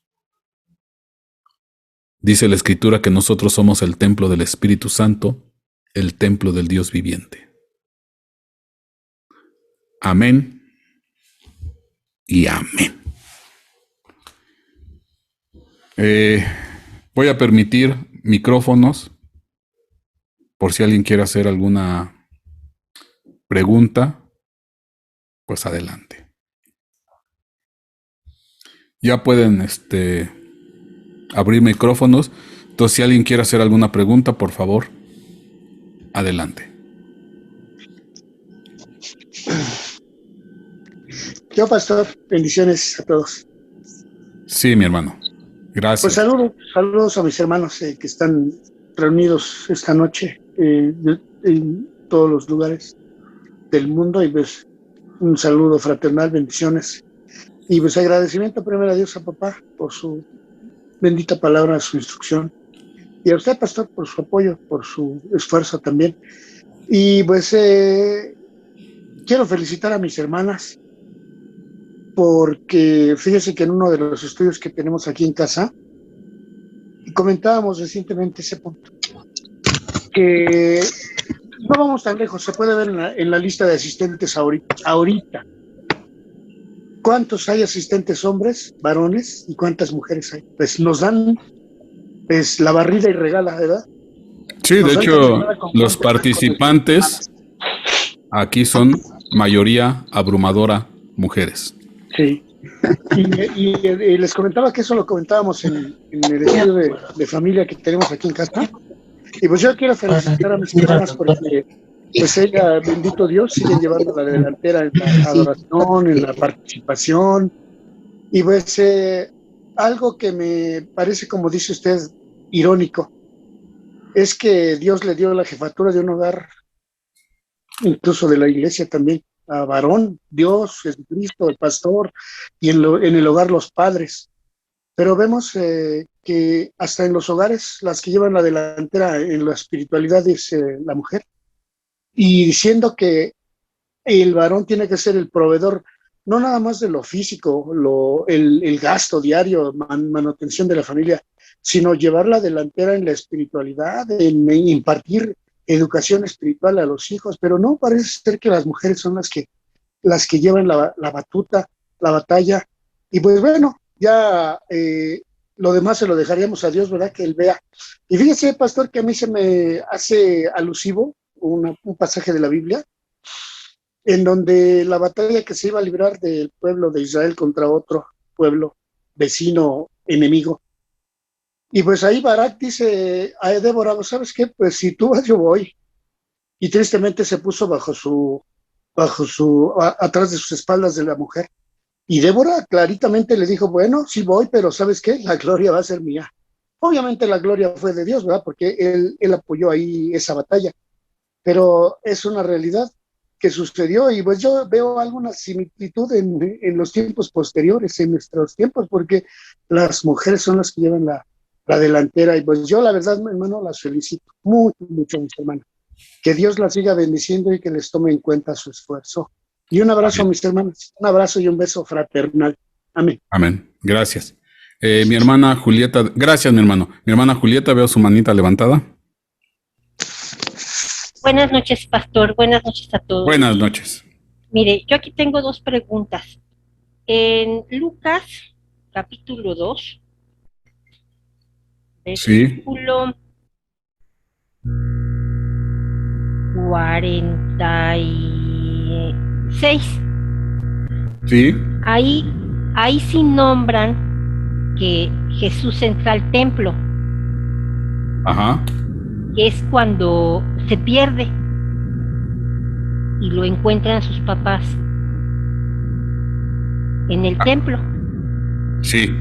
Dice la Escritura que nosotros somos el templo del Espíritu Santo, el templo del Dios viviente. Amén y amén. Voy a permitir micrófonos por si alguien quiere hacer alguna pregunta, pues adelante. Ya pueden abrir micrófonos. Entonces, si alguien quiere hacer alguna pregunta, por favor, adelante. Yo, pastor, bendiciones a todos. Sí, mi hermano. Gracias. Pues saludos a mis hermanos que están reunidos esta noche en todos los lugares del mundo, y pues un saludo fraternal, bendiciones. Y pues agradecimiento primero a Dios, a papá, por su bendita palabra, su instrucción. Y a usted, pastor, por su apoyo, por su esfuerzo también. Y pues quiero felicitar a mis hermanas, porque fíjese que en uno de los estudios que tenemos aquí en casa, comentábamos recientemente ese punto, que no vamos tan lejos, se puede ver en la lista de asistentes ahorita. ¿Cuántos hay asistentes hombres, varones, y cuántas mujeres hay? Pues nos dan la barrida y regala, ¿verdad? Sí, de hecho, los participantes aquí son mayoría abrumadora mujeres. Sí. Y les comentaba que eso lo comentábamos en el estudio de familia que tenemos aquí en casa. Y pues yo quiero felicitar a mis hermanas porque pues ella, bendito Dios, siguen llevando la delantera en la adoración, en la participación. Y pues algo que me parece, como dice usted, irónico, es que Dios le dio la jefatura de un hogar, incluso de la iglesia también, a varón, Dios, Jesucristo, el pastor, y en el hogar los padres. Pero vemos que hasta en los hogares las que llevan la delantera en la espiritualidad es la mujer, y diciendo que el varón tiene que ser el proveedor, no nada más de lo físico, el gasto diario, manutención de la familia, sino llevar la delantera en la espiritualidad, en impartir educación espiritual a los hijos. Pero no, parece ser que las mujeres son las que llevan la batuta, la batalla, Y pues bueno, ya lo demás se lo dejaríamos a Dios, ¿verdad? Que Él vea. Y fíjese, pastor, que a mí se me hace alusivo un pasaje de la Biblia, en donde la batalla que se iba a librar del pueblo de Israel contra otro pueblo vecino enemigo. Y pues ahí Barak dice a Débora, ¿sabes qué? Pues si tú vas, yo voy. Y tristemente se puso atrás de sus espaldas de la mujer. Y Débora claritamente le dijo, bueno, sí voy, pero ¿sabes qué? La gloria va a ser mía. Obviamente la gloria fue de Dios, ¿verdad? Porque él apoyó ahí esa batalla. Pero es una realidad que sucedió y pues yo veo alguna similitud en los tiempos posteriores, en nuestros tiempos, porque las mujeres son las que llevan la delantera y pues yo la verdad, hermano, las felicito mucho, mucho, mis hermanos. Que Dios las siga bendiciendo y que les tome en cuenta su esfuerzo. Y un abrazo a Amén. mis hermanos, un abrazo y un beso fraternal. Amén. Amén. Gracias. Mi hermana Julieta, gracias, mi hermano. Mi hermana Julieta, veo su manita levantada. Buenas noches, pastor. Buenas noches a todos. Buenas noches. Mire, yo aquí tengo dos preguntas. En Lucas, capítulo 2, Sí, versículo 46. sí, Ahí sí nombran que Jesús entra al templo, ajá, que es cuando se pierde y lo encuentran sus papás en el templo. sí.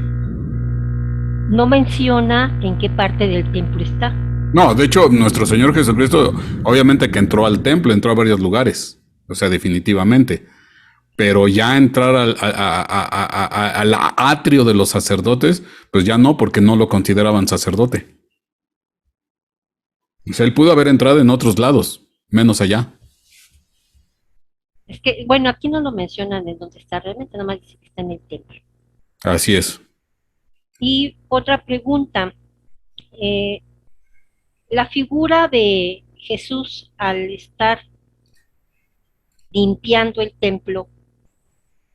No menciona en qué parte del templo está. No, de hecho, nuestro Señor Jesucristo, obviamente que entró al templo, entró a varios lugares, o sea, definitivamente. Pero ya entrar al atrio de los sacerdotes, pues ya no, porque no lo consideraban sacerdote. O sea, él pudo haber entrado en otros lados, menos allá. Es que, bueno, aquí no lo mencionan en dónde está, realmente nada más dice que está en el templo. Así es. Y otra pregunta, eh, la figura de Jesús al estar limpiando el templo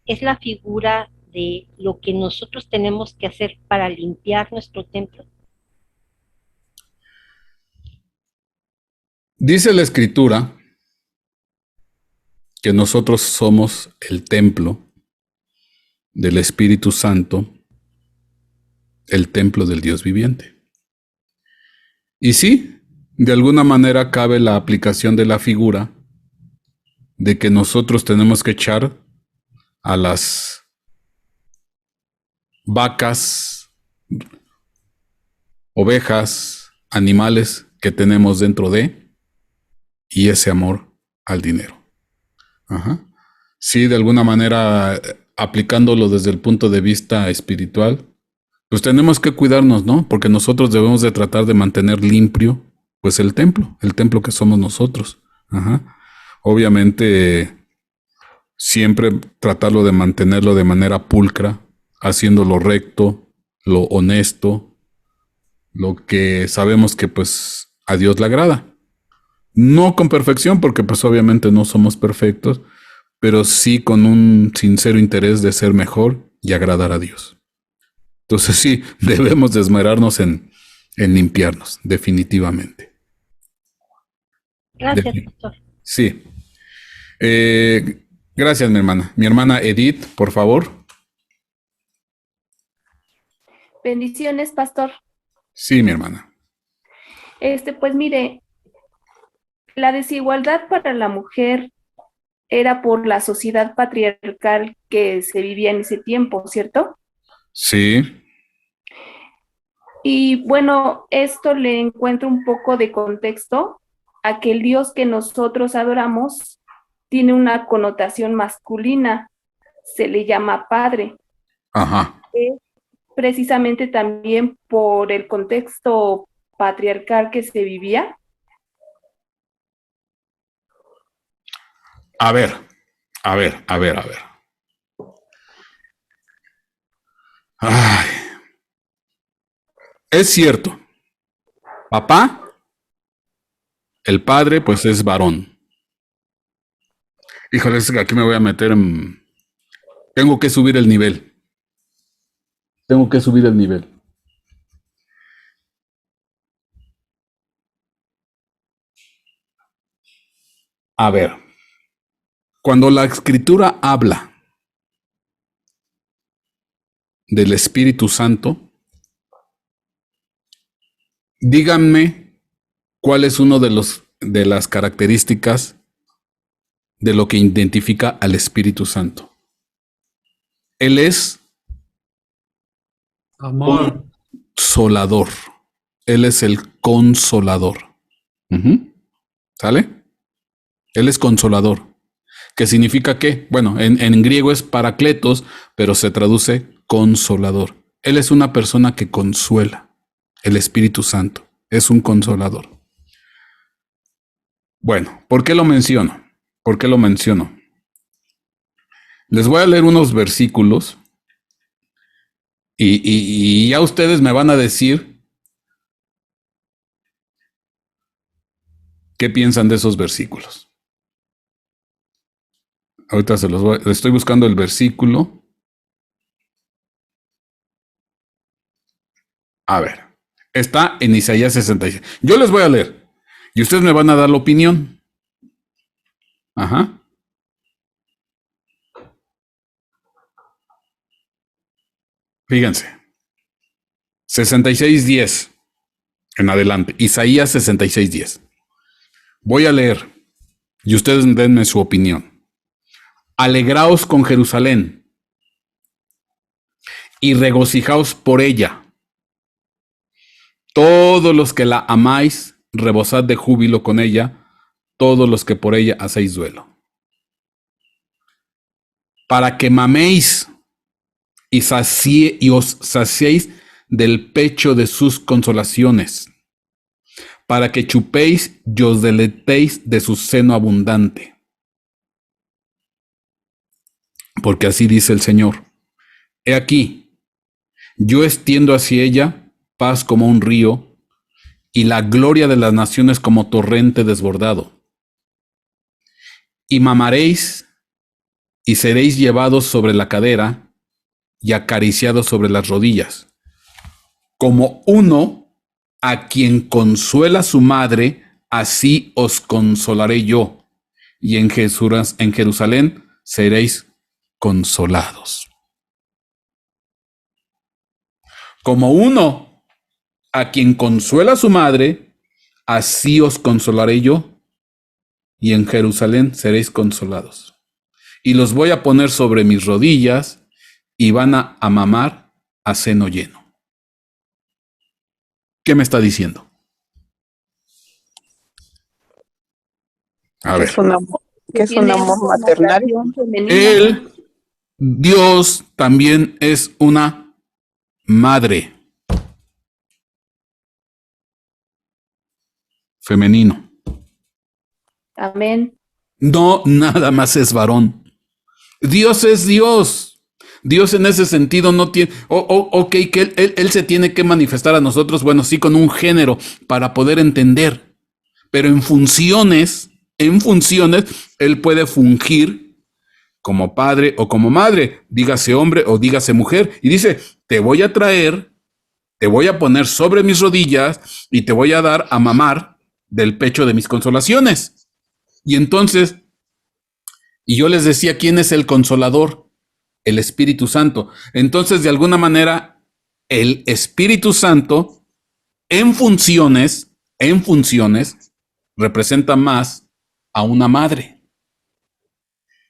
es la figura de lo que nosotros tenemos que hacer para limpiar nuestro templo. Dice la Escritura que nosotros somos el templo del Espíritu Santo, el templo del Dios viviente. Y sí, de alguna manera cabe la aplicación de la figura de que nosotros tenemos que echar a las vacas, ovejas, animales que tenemos dentro de, y ese amor al dinero. Ajá. Sí, de alguna manera, aplicándolo desde el punto de vista espiritual, pues tenemos que cuidarnos, ¿no? Porque nosotros debemos de tratar de mantener limpio, pues el templo que somos nosotros. Ajá. Obviamente, siempre tratarlo de mantenerlo de manera pulcra, haciendo lo recto, lo honesto, lo que sabemos que pues a Dios le agrada. No con perfección, porque pues obviamente no somos perfectos, pero sí con un sincero interés de ser mejor y agradar a Dios. Entonces sí, debemos de esmerarnos en limpiarnos, definitivamente. Gracias, pastor. Sí. Gracias, mi hermana. Mi hermana Edith, por favor. Bendiciones, pastor. Sí, mi hermana. Pues mire, la desigualdad para la mujer era por la sociedad patriarcal que se vivía en ese tiempo, ¿cierto? Sí. Y bueno, esto le encuentro un poco de contexto a que el Dios que nosotros adoramos tiene una connotación masculina, se le llama padre. Ajá. Precisamente también por el contexto patriarcal que se vivía. A ver. Ay. Es cierto. Papá, el padre, pues es varón. Híjole, es que aquí me voy a meter en... Tengo que subir el nivel. Tengo que subir el nivel. A ver, cuando la Escritura habla del Espíritu Santo, díganme cuál es uno de las características de lo que identifica al Espíritu Santo. Él es Amor. consolador. Él es el consolador. ¿Sale? Él es consolador. ¿Qué significa qué? Bueno, en griego es parakletos, pero se traduce consolador. Él es una persona que consuela. El Espíritu Santo es un consolador. Bueno, ¿por qué lo menciono? ¿Por qué lo menciono? Les voy a leer unos versículos y ya ustedes me van a decir qué piensan de esos versículos. Ahorita estoy buscando el versículo. A ver, está en Isaías 66. Yo les voy a leer y ustedes me van a dar la opinión. Ajá. Fíjense. 66:10 en adelante. Isaías 66:10. Voy a leer y ustedes denme su opinión. Alegraos con Jerusalén y regocijaos por ella. Todos los que la amáis, rebosad de júbilo con ella, todos los que por ella hacéis duelo. Para que maméis y os saciéis del pecho de sus consolaciones, para que chupéis y os deleitéis de su seno abundante. Porque así dice el Señor: He aquí, yo extiendo hacia ella paz como un río, y la gloria de las naciones como torrente desbordado. Y mamaréis y seréis llevados sobre la cadera y acariciados sobre las rodillas, como uno a quien consuela su madre, así os consolaré yo, y en Jerusalén seréis consolados. Como uno a quien consuela su madre, así os consolaré yo, y en Jerusalén seréis consolados. Y los voy a poner sobre mis rodillas, y van a mamar a seno lleno. ¿Qué me está diciendo? A ver. Que es un amor maternal. Él, Dios, también es una madre. Femenino. Amén. No, nada más es varón. Dios es Dios. Dios en ese sentido no tiene, ok, que él se tiene que manifestar a nosotros, bueno, sí, con un género para poder entender, pero en funciones, él puede fungir como padre o como madre, dígase hombre o dígase mujer, y dice, te voy a traer, te voy a poner sobre mis rodillas y te voy a dar a mamar del pecho de mis consolaciones. Y entonces, y yo les decía, ¿quién es el consolador? El Espíritu Santo. Entonces, de alguna manera, el Espíritu Santo en funciones, representa más a una madre.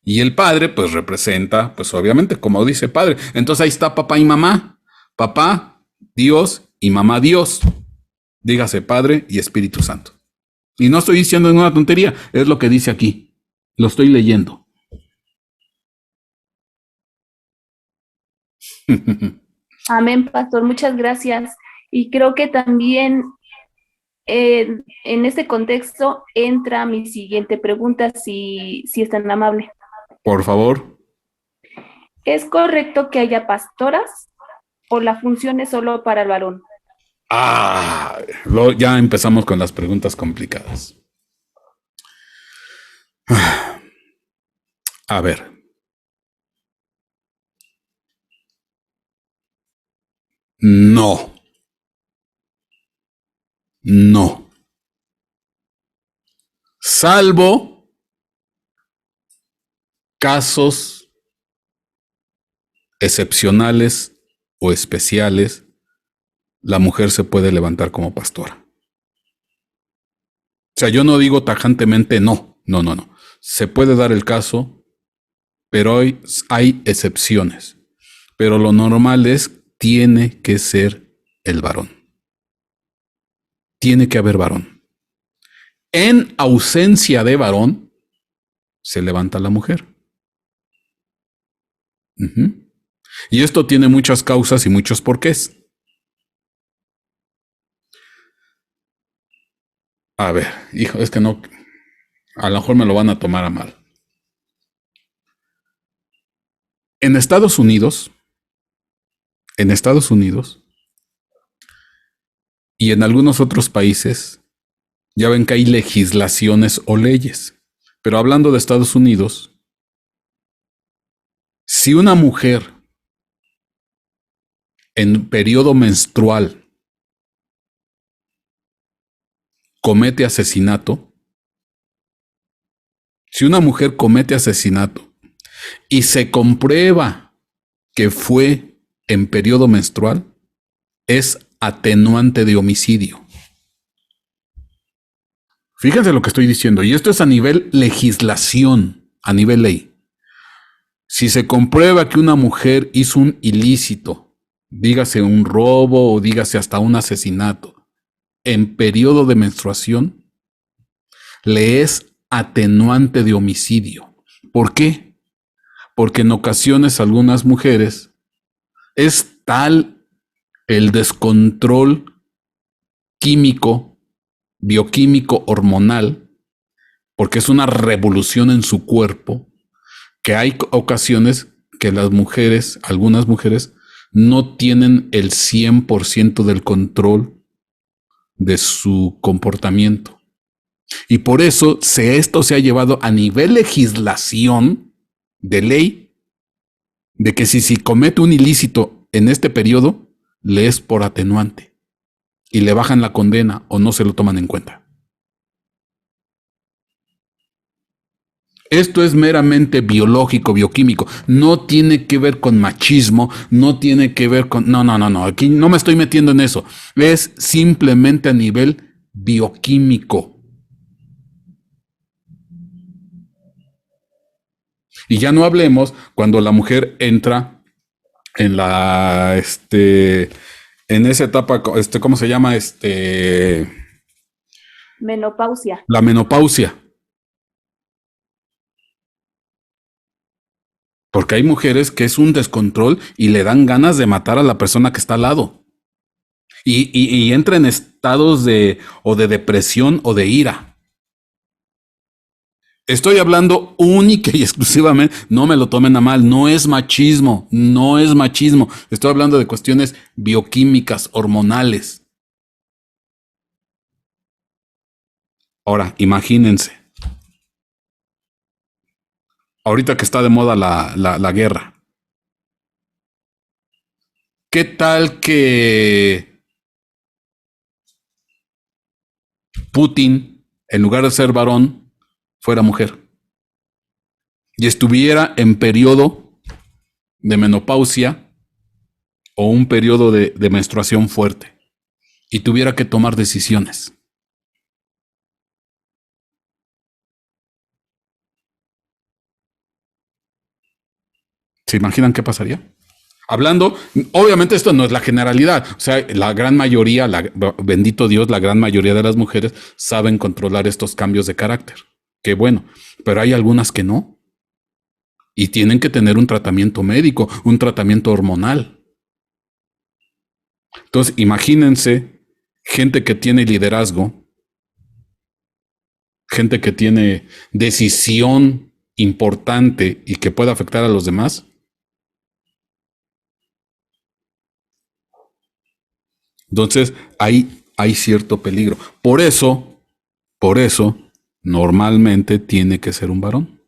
Y el padre, pues representa, pues obviamente, como dice padre. Entonces ahí está papá y mamá. Papá, Dios, y mamá, Dios. Dígase Padre y Espíritu Santo. Y no estoy diciendo ninguna tontería, es lo que dice aquí. Lo estoy leyendo. Amén, pastor, muchas gracias. Y creo que también en este contexto entra mi siguiente pregunta, si es tan amable. Por favor. ¿Es correcto que haya pastoras o la función es solo para el varón? Ya empezamos con las preguntas complicadas. A ver. No. No. Salvo casos excepcionales o especiales, la mujer se puede levantar como pastora. O sea, yo no digo tajantemente no. Se puede dar el caso, pero hoy hay excepciones. Pero lo normal es, tiene que ser el varón. Tiene que haber varón. En ausencia de varón, se levanta la mujer. Y esto tiene muchas causas y muchos porqués. A ver, hijo, es que no, a lo mejor me lo van a tomar a mal. En Estados Unidos y en algunos otros países, ya ven que hay legislaciones o leyes. Pero hablando de Estados Unidos, si una mujer en periodo menstrual comete asesinato, si una mujer comete asesinato y se comprueba que fue en periodo menstrual, es atenuante de homicidio. Fíjense lo que estoy diciendo, y esto es a nivel legislación, a nivel ley. Si se comprueba que una mujer hizo un ilícito, dígase un robo o dígase hasta un asesinato, en periodo de menstruación, le es atenuante de homicidio. ¿Por qué? Porque en ocasiones algunas mujeres es tal el descontrol químico, bioquímico, hormonal, porque es una revolución en su cuerpo, que hay ocasiones que las mujeres, algunas mujeres, no tienen el 100% del control de su comportamiento. Y por eso esto se ha llevado a nivel legislación de ley, de que si comete un ilícito en este periodo, le es por atenuante y le bajan la condena o no se lo toman en cuenta. Esto es meramente biológico, bioquímico. No tiene que ver con machismo, no tiene que ver con... No. Aquí no me estoy metiendo en eso. Es simplemente a nivel bioquímico. Y ya no hablemos cuando la mujer entra en la... en esa etapa, ¿cómo se llama? Menopausia. La menopausia. Porque hay mujeres que es un descontrol y le dan ganas de matar a la persona que está al lado. Y entra en estados de depresión o de ira. Estoy hablando única y exclusivamente, no me lo tomen a mal, no es machismo. Estoy hablando de cuestiones bioquímicas, hormonales. Ahora, imagínense. Ahorita que está de moda la guerra. ¿Qué tal que Putin, en lugar de ser varón, fuera mujer? Y estuviera en periodo de menopausia o un periodo de menstruación fuerte. Y tuviera que tomar decisiones. ¿Se imaginan qué pasaría? Hablando, obviamente esto no es la generalidad, o sea, la gran mayoría, bendito Dios, la gran mayoría de las mujeres saben controlar estos cambios de carácter. Qué bueno, pero hay algunas que no. Y tienen que tener un tratamiento médico, un tratamiento hormonal. Entonces, imagínense gente que tiene liderazgo, gente que tiene decisión importante y que puede afectar a los demás. Entonces, hay cierto peligro. Por eso, normalmente tiene que ser un varón.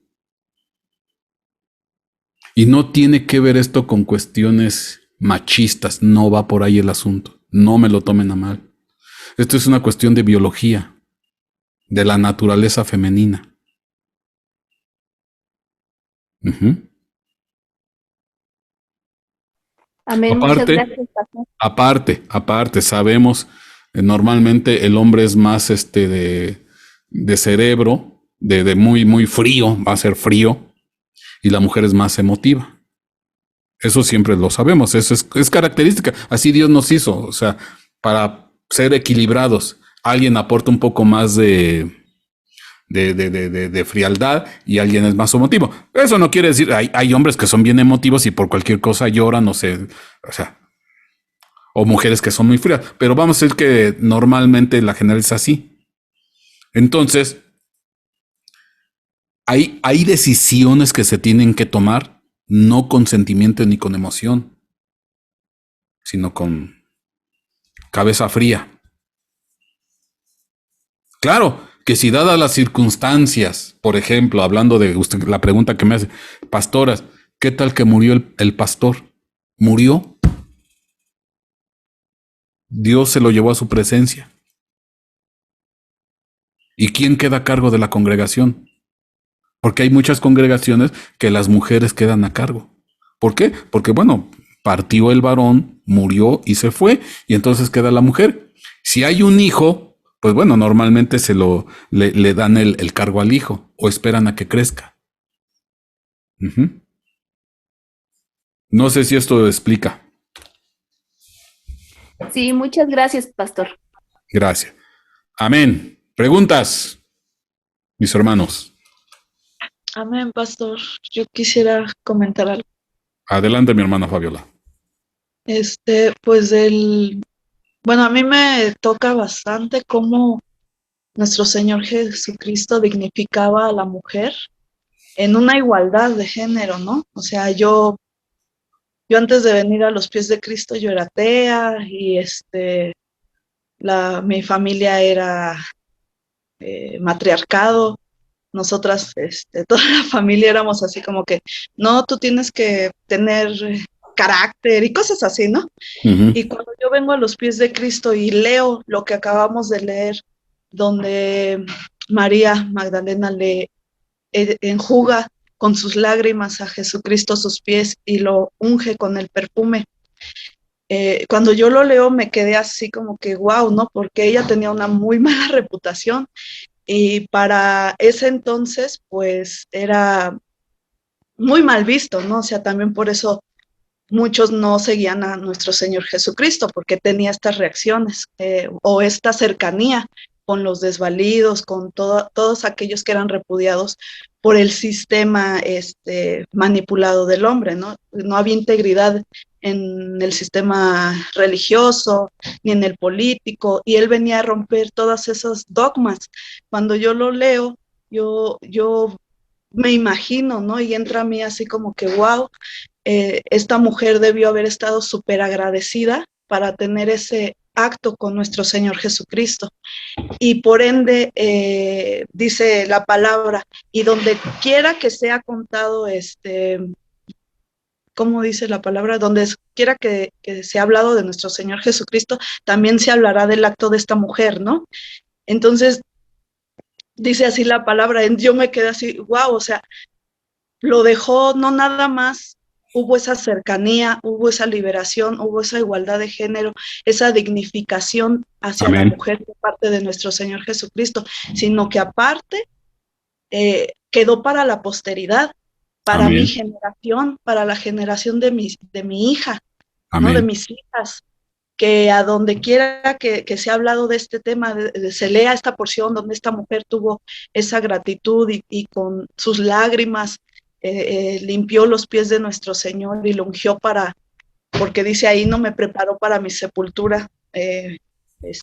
Y no tiene que ver esto con cuestiones machistas. No va por ahí el asunto. No me lo tomen a mal. Esto es una cuestión de biología, de la naturaleza femenina. Ujú. Amén, muchas gracias, pastor. Aparte, sabemos, normalmente el hombre es más de cerebro, de muy, muy frío, va a ser frío, y la mujer es más emotiva. Eso siempre lo sabemos, eso es característica. Así Dios nos hizo, o sea, para ser equilibrados. Alguien aporta un poco más de frialdad y alguien es más emotivo. Eso no quiere decir, hay hombres que son bien emotivos y por cualquier cosa lloran, o sea, o mujeres que son muy frías, pero vamos a decir que normalmente la general es así. Entonces, hay decisiones que se tienen que tomar no con sentimiento ni con emoción, sino con cabeza fría. Claro que si dadas las circunstancias, por ejemplo, hablando de usted, la pregunta que me hace, pastoras, ¿qué tal que murió el pastor? ¿Murió? Dios se lo llevó a su presencia. ¿Y quién queda a cargo de la congregación? Porque hay muchas congregaciones que las mujeres quedan a cargo. ¿Por qué? Porque, bueno, partió el varón, murió y se fue, y entonces queda la mujer. Si hay un hijo, pues bueno, normalmente le dan el cargo al hijo o esperan a que crezca. Ujú. No sé si esto explica. Sí, muchas gracias, pastor. Gracias. Amén. ¿Preguntas, mis hermanos? Amén, pastor. Yo quisiera comentar algo. Adelante, mi hermana Fabiola. Pues bueno, a mí me toca bastante cómo nuestro Señor Jesucristo dignificaba a la mujer en una igualdad de género, ¿no? O sea, yo antes de venir a los pies de Cristo, yo era atea y mi familia era matriarcado. Nosotras, toda la familia éramos así como que, no, tú tienes que tener carácter y cosas así, ¿no? Ujú. Y cuando yo vengo a los pies de Cristo y leo lo que acabamos de leer, donde María Magdalena le enjuga con sus lágrimas a Jesucristo sus pies y lo unge con el perfume. Cuando yo lo leo me quedé así como que wow, ¿no? Porque ella tenía una muy mala reputación y para ese entonces pues era muy mal visto, ¿no? O sea, también por eso muchos no seguían a nuestro Señor Jesucristo porque tenía estas reacciones o esta cercanía con los desvalidos, con todos aquellos que eran repudiados por el sistema manipulado del hombre, ¿no? No había integridad en el sistema religioso ni en el político y él venía a romper todos esos dogmas. Cuando yo lo leo, yo me imagino, ¿no? Y entra a mí así como que, wow, esta mujer debió haber estado súper agradecida para tener ese acto con nuestro Señor Jesucristo. Y por ende, dice la palabra, y donde quiera que sea contado, ¿cómo dice la palabra? Donde quiera que se ha hablado de nuestro Señor Jesucristo, también se hablará del acto de esta mujer, ¿no? Entonces, dice así la palabra, yo me quedé así, wow, o sea, lo dejó no nada más, hubo esa cercanía, hubo esa liberación, hubo esa igualdad de género, esa dignificación hacia la Amén. mujer por parte de nuestro Señor Jesucristo, sino que aparte quedó para la posteridad, para mi Amén. generación, para la generación de mi hija, ¿no? De Amén. mis hijas, que a donde quiera que se ha hablado de este tema, se lea esta porción donde esta mujer tuvo esa gratitud y con sus lágrimas limpió los pies de nuestro Señor y lo ungió porque dice ahí, no me preparó para mi sepultura,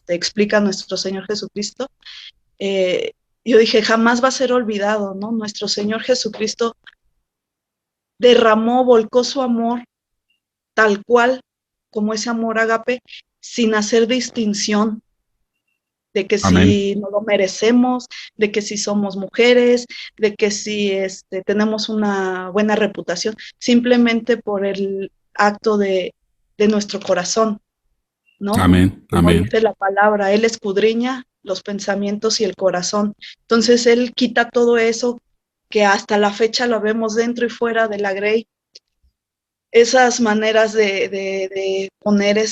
explica nuestro Señor Jesucristo. Yo dije, jamás va a ser olvidado, ¿no? Nuestro Señor Jesucristo derramó, volcó su amor tal cual, como ese amor ágape, sin hacer distinción de que Amén. si no lo merecemos, de que si somos mujeres, de que si tenemos una buena reputación, simplemente por el acto de de nuestro corazón, ¿no? Amén, Como amén. dice la palabra, Él escudriña los pensamientos y el corazón. Entonces Él quita todo eso que hasta la fecha lo vemos dentro y fuera de la Grey. Esas maneras de poner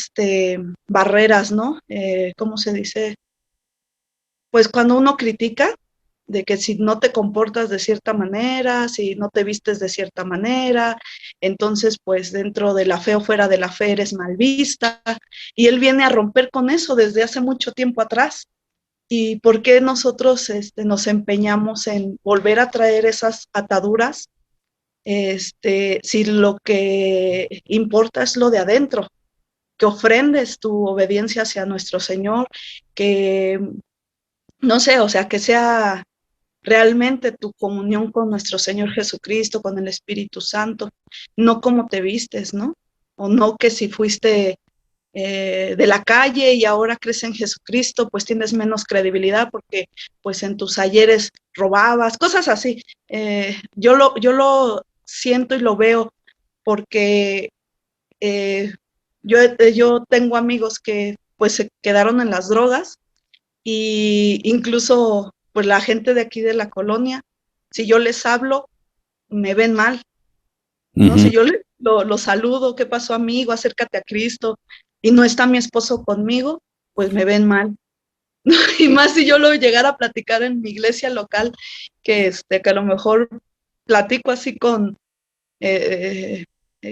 barreras, ¿no? ¿Cómo se dice? Pues cuando uno critica, de que si no te comportas de cierta manera, si no te vistes de cierta manera, entonces pues dentro de la fe o fuera de la fe eres mal vista, y él viene a romper con eso desde hace mucho tiempo atrás. ¿Y por qué nosotros nos empeñamos en volver a traer esas ataduras? Si lo que importa es lo de adentro, que ofrendes tu obediencia hacia nuestro Señor, que no sé, o sea, que sea realmente tu comunión con nuestro Señor Jesucristo, con el Espíritu Santo, no como te vistes, ¿no? O no que si fuiste de la calle y ahora crees en Jesucristo, pues tienes menos credibilidad porque pues en tus ayeres robabas, cosas así. Yo lo siento y lo veo porque yo tengo amigos que pues se quedaron en las drogas, y incluso pues la gente de aquí de la colonia, si yo les hablo, me ven mal, ¿no? Si yo lo saludo, ¿qué pasó, amigo? Acércate a Cristo, y no está mi esposo conmigo, pues me ven mal. Y más si yo lo llegara a platicar en mi iglesia local, que a lo mejor platico así con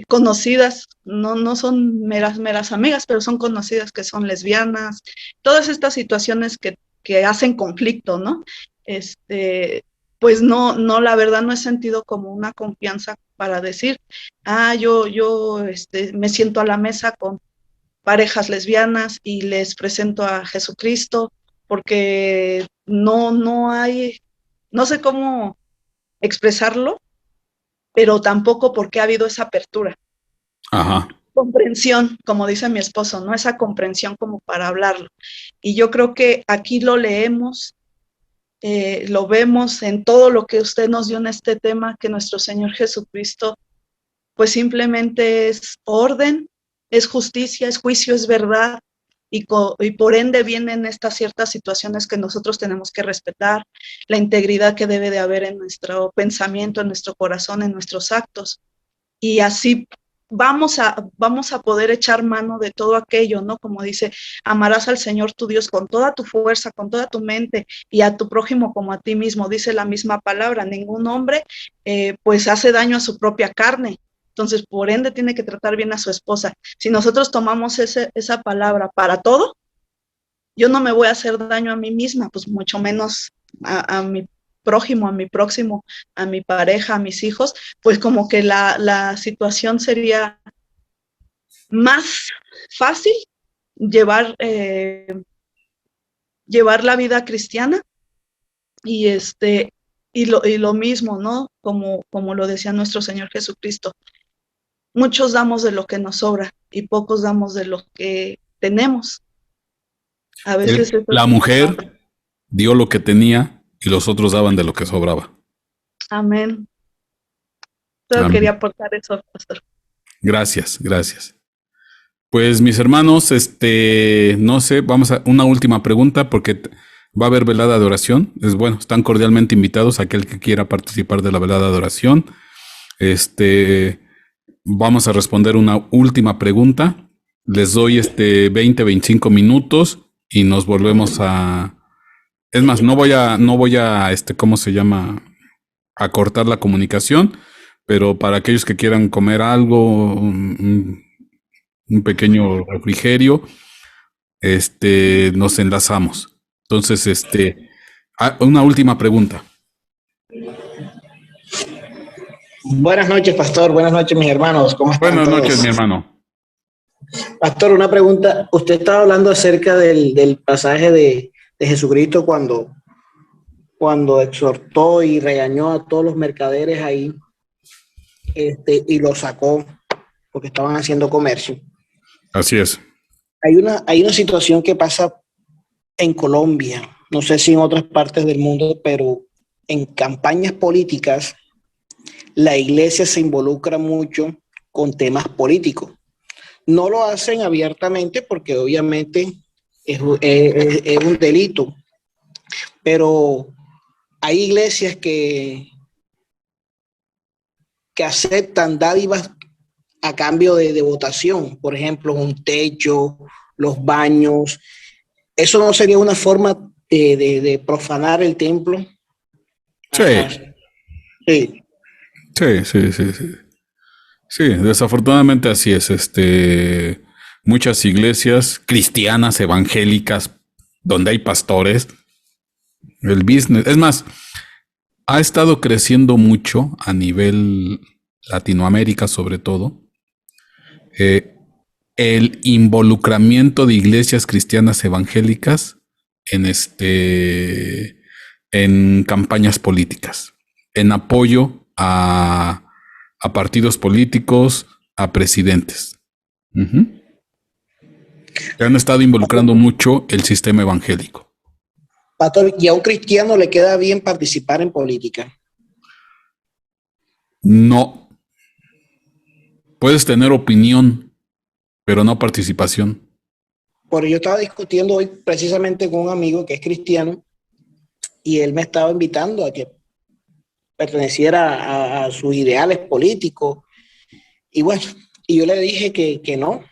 conocidas, no son meras amigas, pero son conocidas que son lesbianas, todas estas situaciones que hacen conflicto, ¿no? Pues no, la verdad no he sentido como una confianza para decir, yo me siento a la mesa con parejas lesbianas y les presento a Jesucristo, porque no hay, no sé cómo expresarlo, pero tampoco porque ha habido esa apertura. Ajá. Comprensión, como dice mi esposo, ¿no? Esa comprensión como para hablarlo. Y yo creo que aquí lo leemos, lo vemos en todo lo que usted nos dio en este tema, que nuestro Señor Jesucristo, pues simplemente es orden, es justicia, es juicio, es verdad, y por ende vienen estas ciertas situaciones que nosotros tenemos que respetar, la integridad que debe de haber en nuestro pensamiento, en nuestro corazón, en nuestros actos, y así vamos a poder echar mano de todo aquello, ¿no? Como dice, amarás al Señor tu Dios con toda tu fuerza, con toda tu mente, y a tu prójimo como a ti mismo, dice la misma palabra. Ningún hombre pues hace daño a su propia carne, entonces por ende tiene que tratar bien a su esposa. Si nosotros tomamos esa palabra para todo, yo no me voy a hacer daño a mí misma, pues mucho menos a mi prójimo, a mi próximo, a mi pareja, a mis hijos, pues como que la situación sería más fácil llevar la vida cristiana, y lo mismo, ¿no? Como lo decía nuestro Señor Jesucristo, muchos damos de lo que nos sobra y pocos damos de lo que tenemos. A veces La mujer dio lo que tenía y los otros daban de lo que sobraba. Amén. Solo quería aportar eso, pastor. Gracias, gracias. Pues mis hermanos, no sé, vamos a una última pregunta porque va a haber velada de oración. Están cordialmente invitados aquel que quiera participar de la velada de oración. Vamos a responder una última pregunta. Les doy 20, 25 minutos y nos volvemos a... Es más, no voy a, ¿cómo se llama? A cortar la comunicación, pero para aquellos que quieran comer algo, un pequeño refrigerio, nos enlazamos. Entonces, una última pregunta. Buenas noches, pastor. Buenas noches, mis hermanos. ¿Cómo están Buenas todos? noches, mi hermano. Pastor, una pregunta. Usted estaba hablando acerca del pasaje de Jesucristo cuando exhortó y regañó a todos los mercaderes ahí, y los sacó porque estaban haciendo comercio. Así es. Hay una situación que pasa en Colombia, no sé si en otras partes del mundo, pero en campañas políticas la iglesia se involucra mucho con temas políticos. No lo hacen abiertamente porque obviamente es un delito, pero hay iglesias que aceptan dádivas a cambio de votación, por ejemplo, un techo, los baños. ¿Eso no sería una forma de profanar el templo? Sí. Sí. Sí, desafortunadamente así es. Muchas iglesias cristianas, evangélicas, donde hay pastores, el business. Es más, ha estado creciendo mucho a nivel Latinoamérica, sobre todo, el involucramiento de iglesias cristianas evangélicas en campañas políticas, en apoyo a partidos políticos, a presidentes. Que han estado involucrando mucho el sistema evangélico. Pastor, ¿y a un cristiano le queda bien participar en política? No. Puedes tener opinión, pero no participación. Porque yo estaba discutiendo hoy precisamente con un amigo que es cristiano y él me estaba invitando a que perteneciera a sus ideales políticos. Y bueno, y yo le dije que no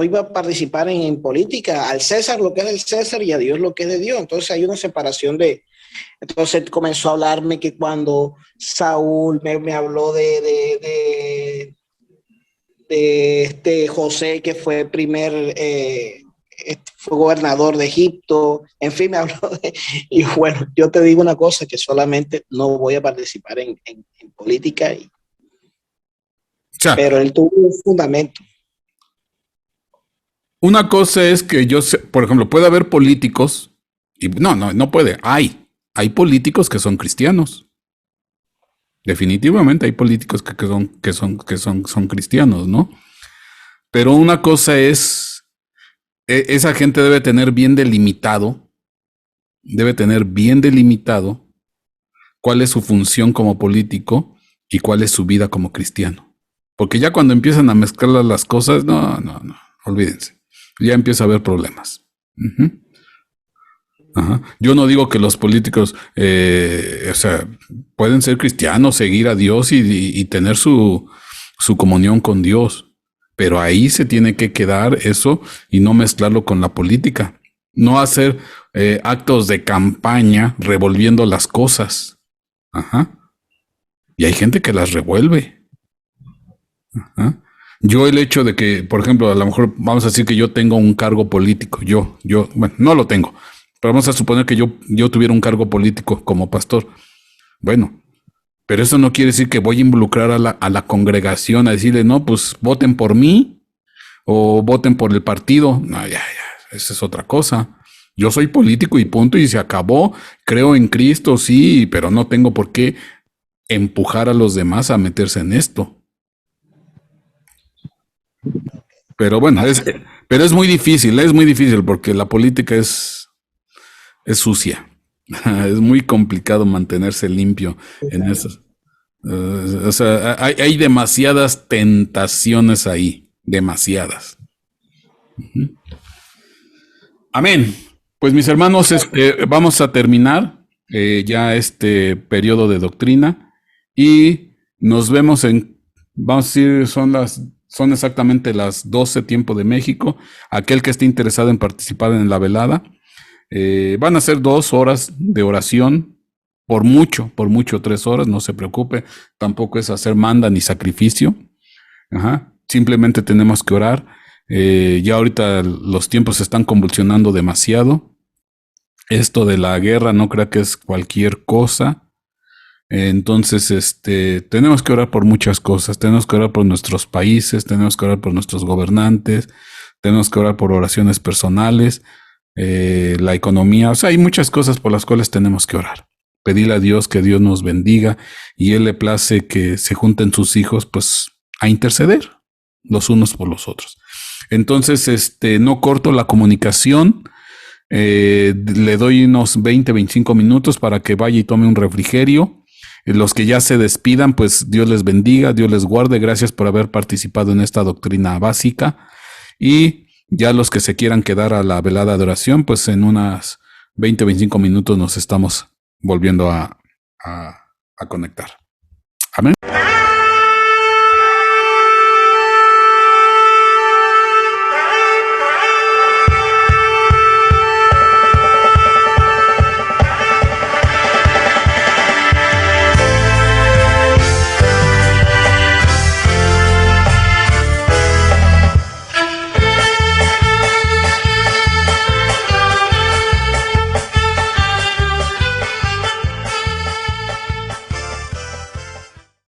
iba a participar en política. Al César lo que es del César y a Dios lo que es de Dios. Entonces hay una separación de... Entonces comenzó a hablarme que cuando Saúl me habló de José, que fue fue gobernador de Egipto, en fin, me habló y bueno, yo te digo una cosa, que solamente no voy a participar en política, pero él tuvo un fundamento. Una cosa es que yo sé, por ejemplo, puede haber políticos, y no puede, hay políticos que son cristianos. Definitivamente hay políticos que son cristianos, ¿no? Pero una cosa es, esa gente debe tener bien delimitado cuál es su función como político y cuál es su vida como cristiano. Porque ya cuando empiezan a mezclar las cosas, no, olvídense. Ya empieza a haber problemas. Ajá. Yo no digo que los políticos, pueden ser cristianos, seguir a Dios y tener su comunión con Dios, pero ahí se tiene que quedar eso y no mezclarlo con la política. No hacer actos de campaña revolviendo las cosas. Ajá. Y hay gente que las revuelve. Ajá. Yo el hecho de que, por ejemplo, a lo mejor vamos a decir que yo tengo un cargo político, bueno, no lo tengo, pero vamos a suponer que yo tuviera un cargo político como pastor. Bueno, pero eso no quiere decir que voy a involucrar a la congregación a decirle, no, pues voten por mí o voten por el partido. No, ya, esa es otra cosa. Yo soy político y punto, y se acabó. Creo en Cristo, sí, pero no tengo por qué empujar a los demás a meterse en esto. Pero bueno, es muy difícil porque la política es sucia. Es muy complicado mantenerse limpio en eso. Hay demasiadas tentaciones ahí, demasiadas. Amén. Pues mis hermanos, vamos a terminar ya este periodo de doctrina y nos vemos vamos a decir, son exactamente las 12 tiempo de México. Aquel que esté interesado en participar en la velada, van a ser 2 horas de oración, por mucho 3 horas, no se preocupe, tampoco es hacer manda ni sacrificio. Ajá. Simplemente tenemos que orar. Ya ahorita los tiempos se están convulsionando demasiado. Esto de la guerra no creo que es cualquier cosa. Entonces, tenemos que orar por muchas cosas. Tenemos que orar por nuestros países, tenemos que orar por nuestros gobernantes, tenemos que orar por oraciones personales, la economía. O sea, hay muchas cosas por las cuales tenemos que orar. Pedirle a Dios que Dios nos bendiga y Él le place que se junten sus hijos, pues, a interceder los unos por los otros. Entonces, no corto la comunicación. Le doy unos 20, 25 minutos para que vaya y tome un refrigerio. Los que ya se despidan, pues Dios les bendiga, Dios les guarde. Gracias por haber participado en esta doctrina básica. Y ya los que se quieran quedar a la velada de oración, pues en unas 20 o 25 minutos nos estamos volviendo a conectar. Amén.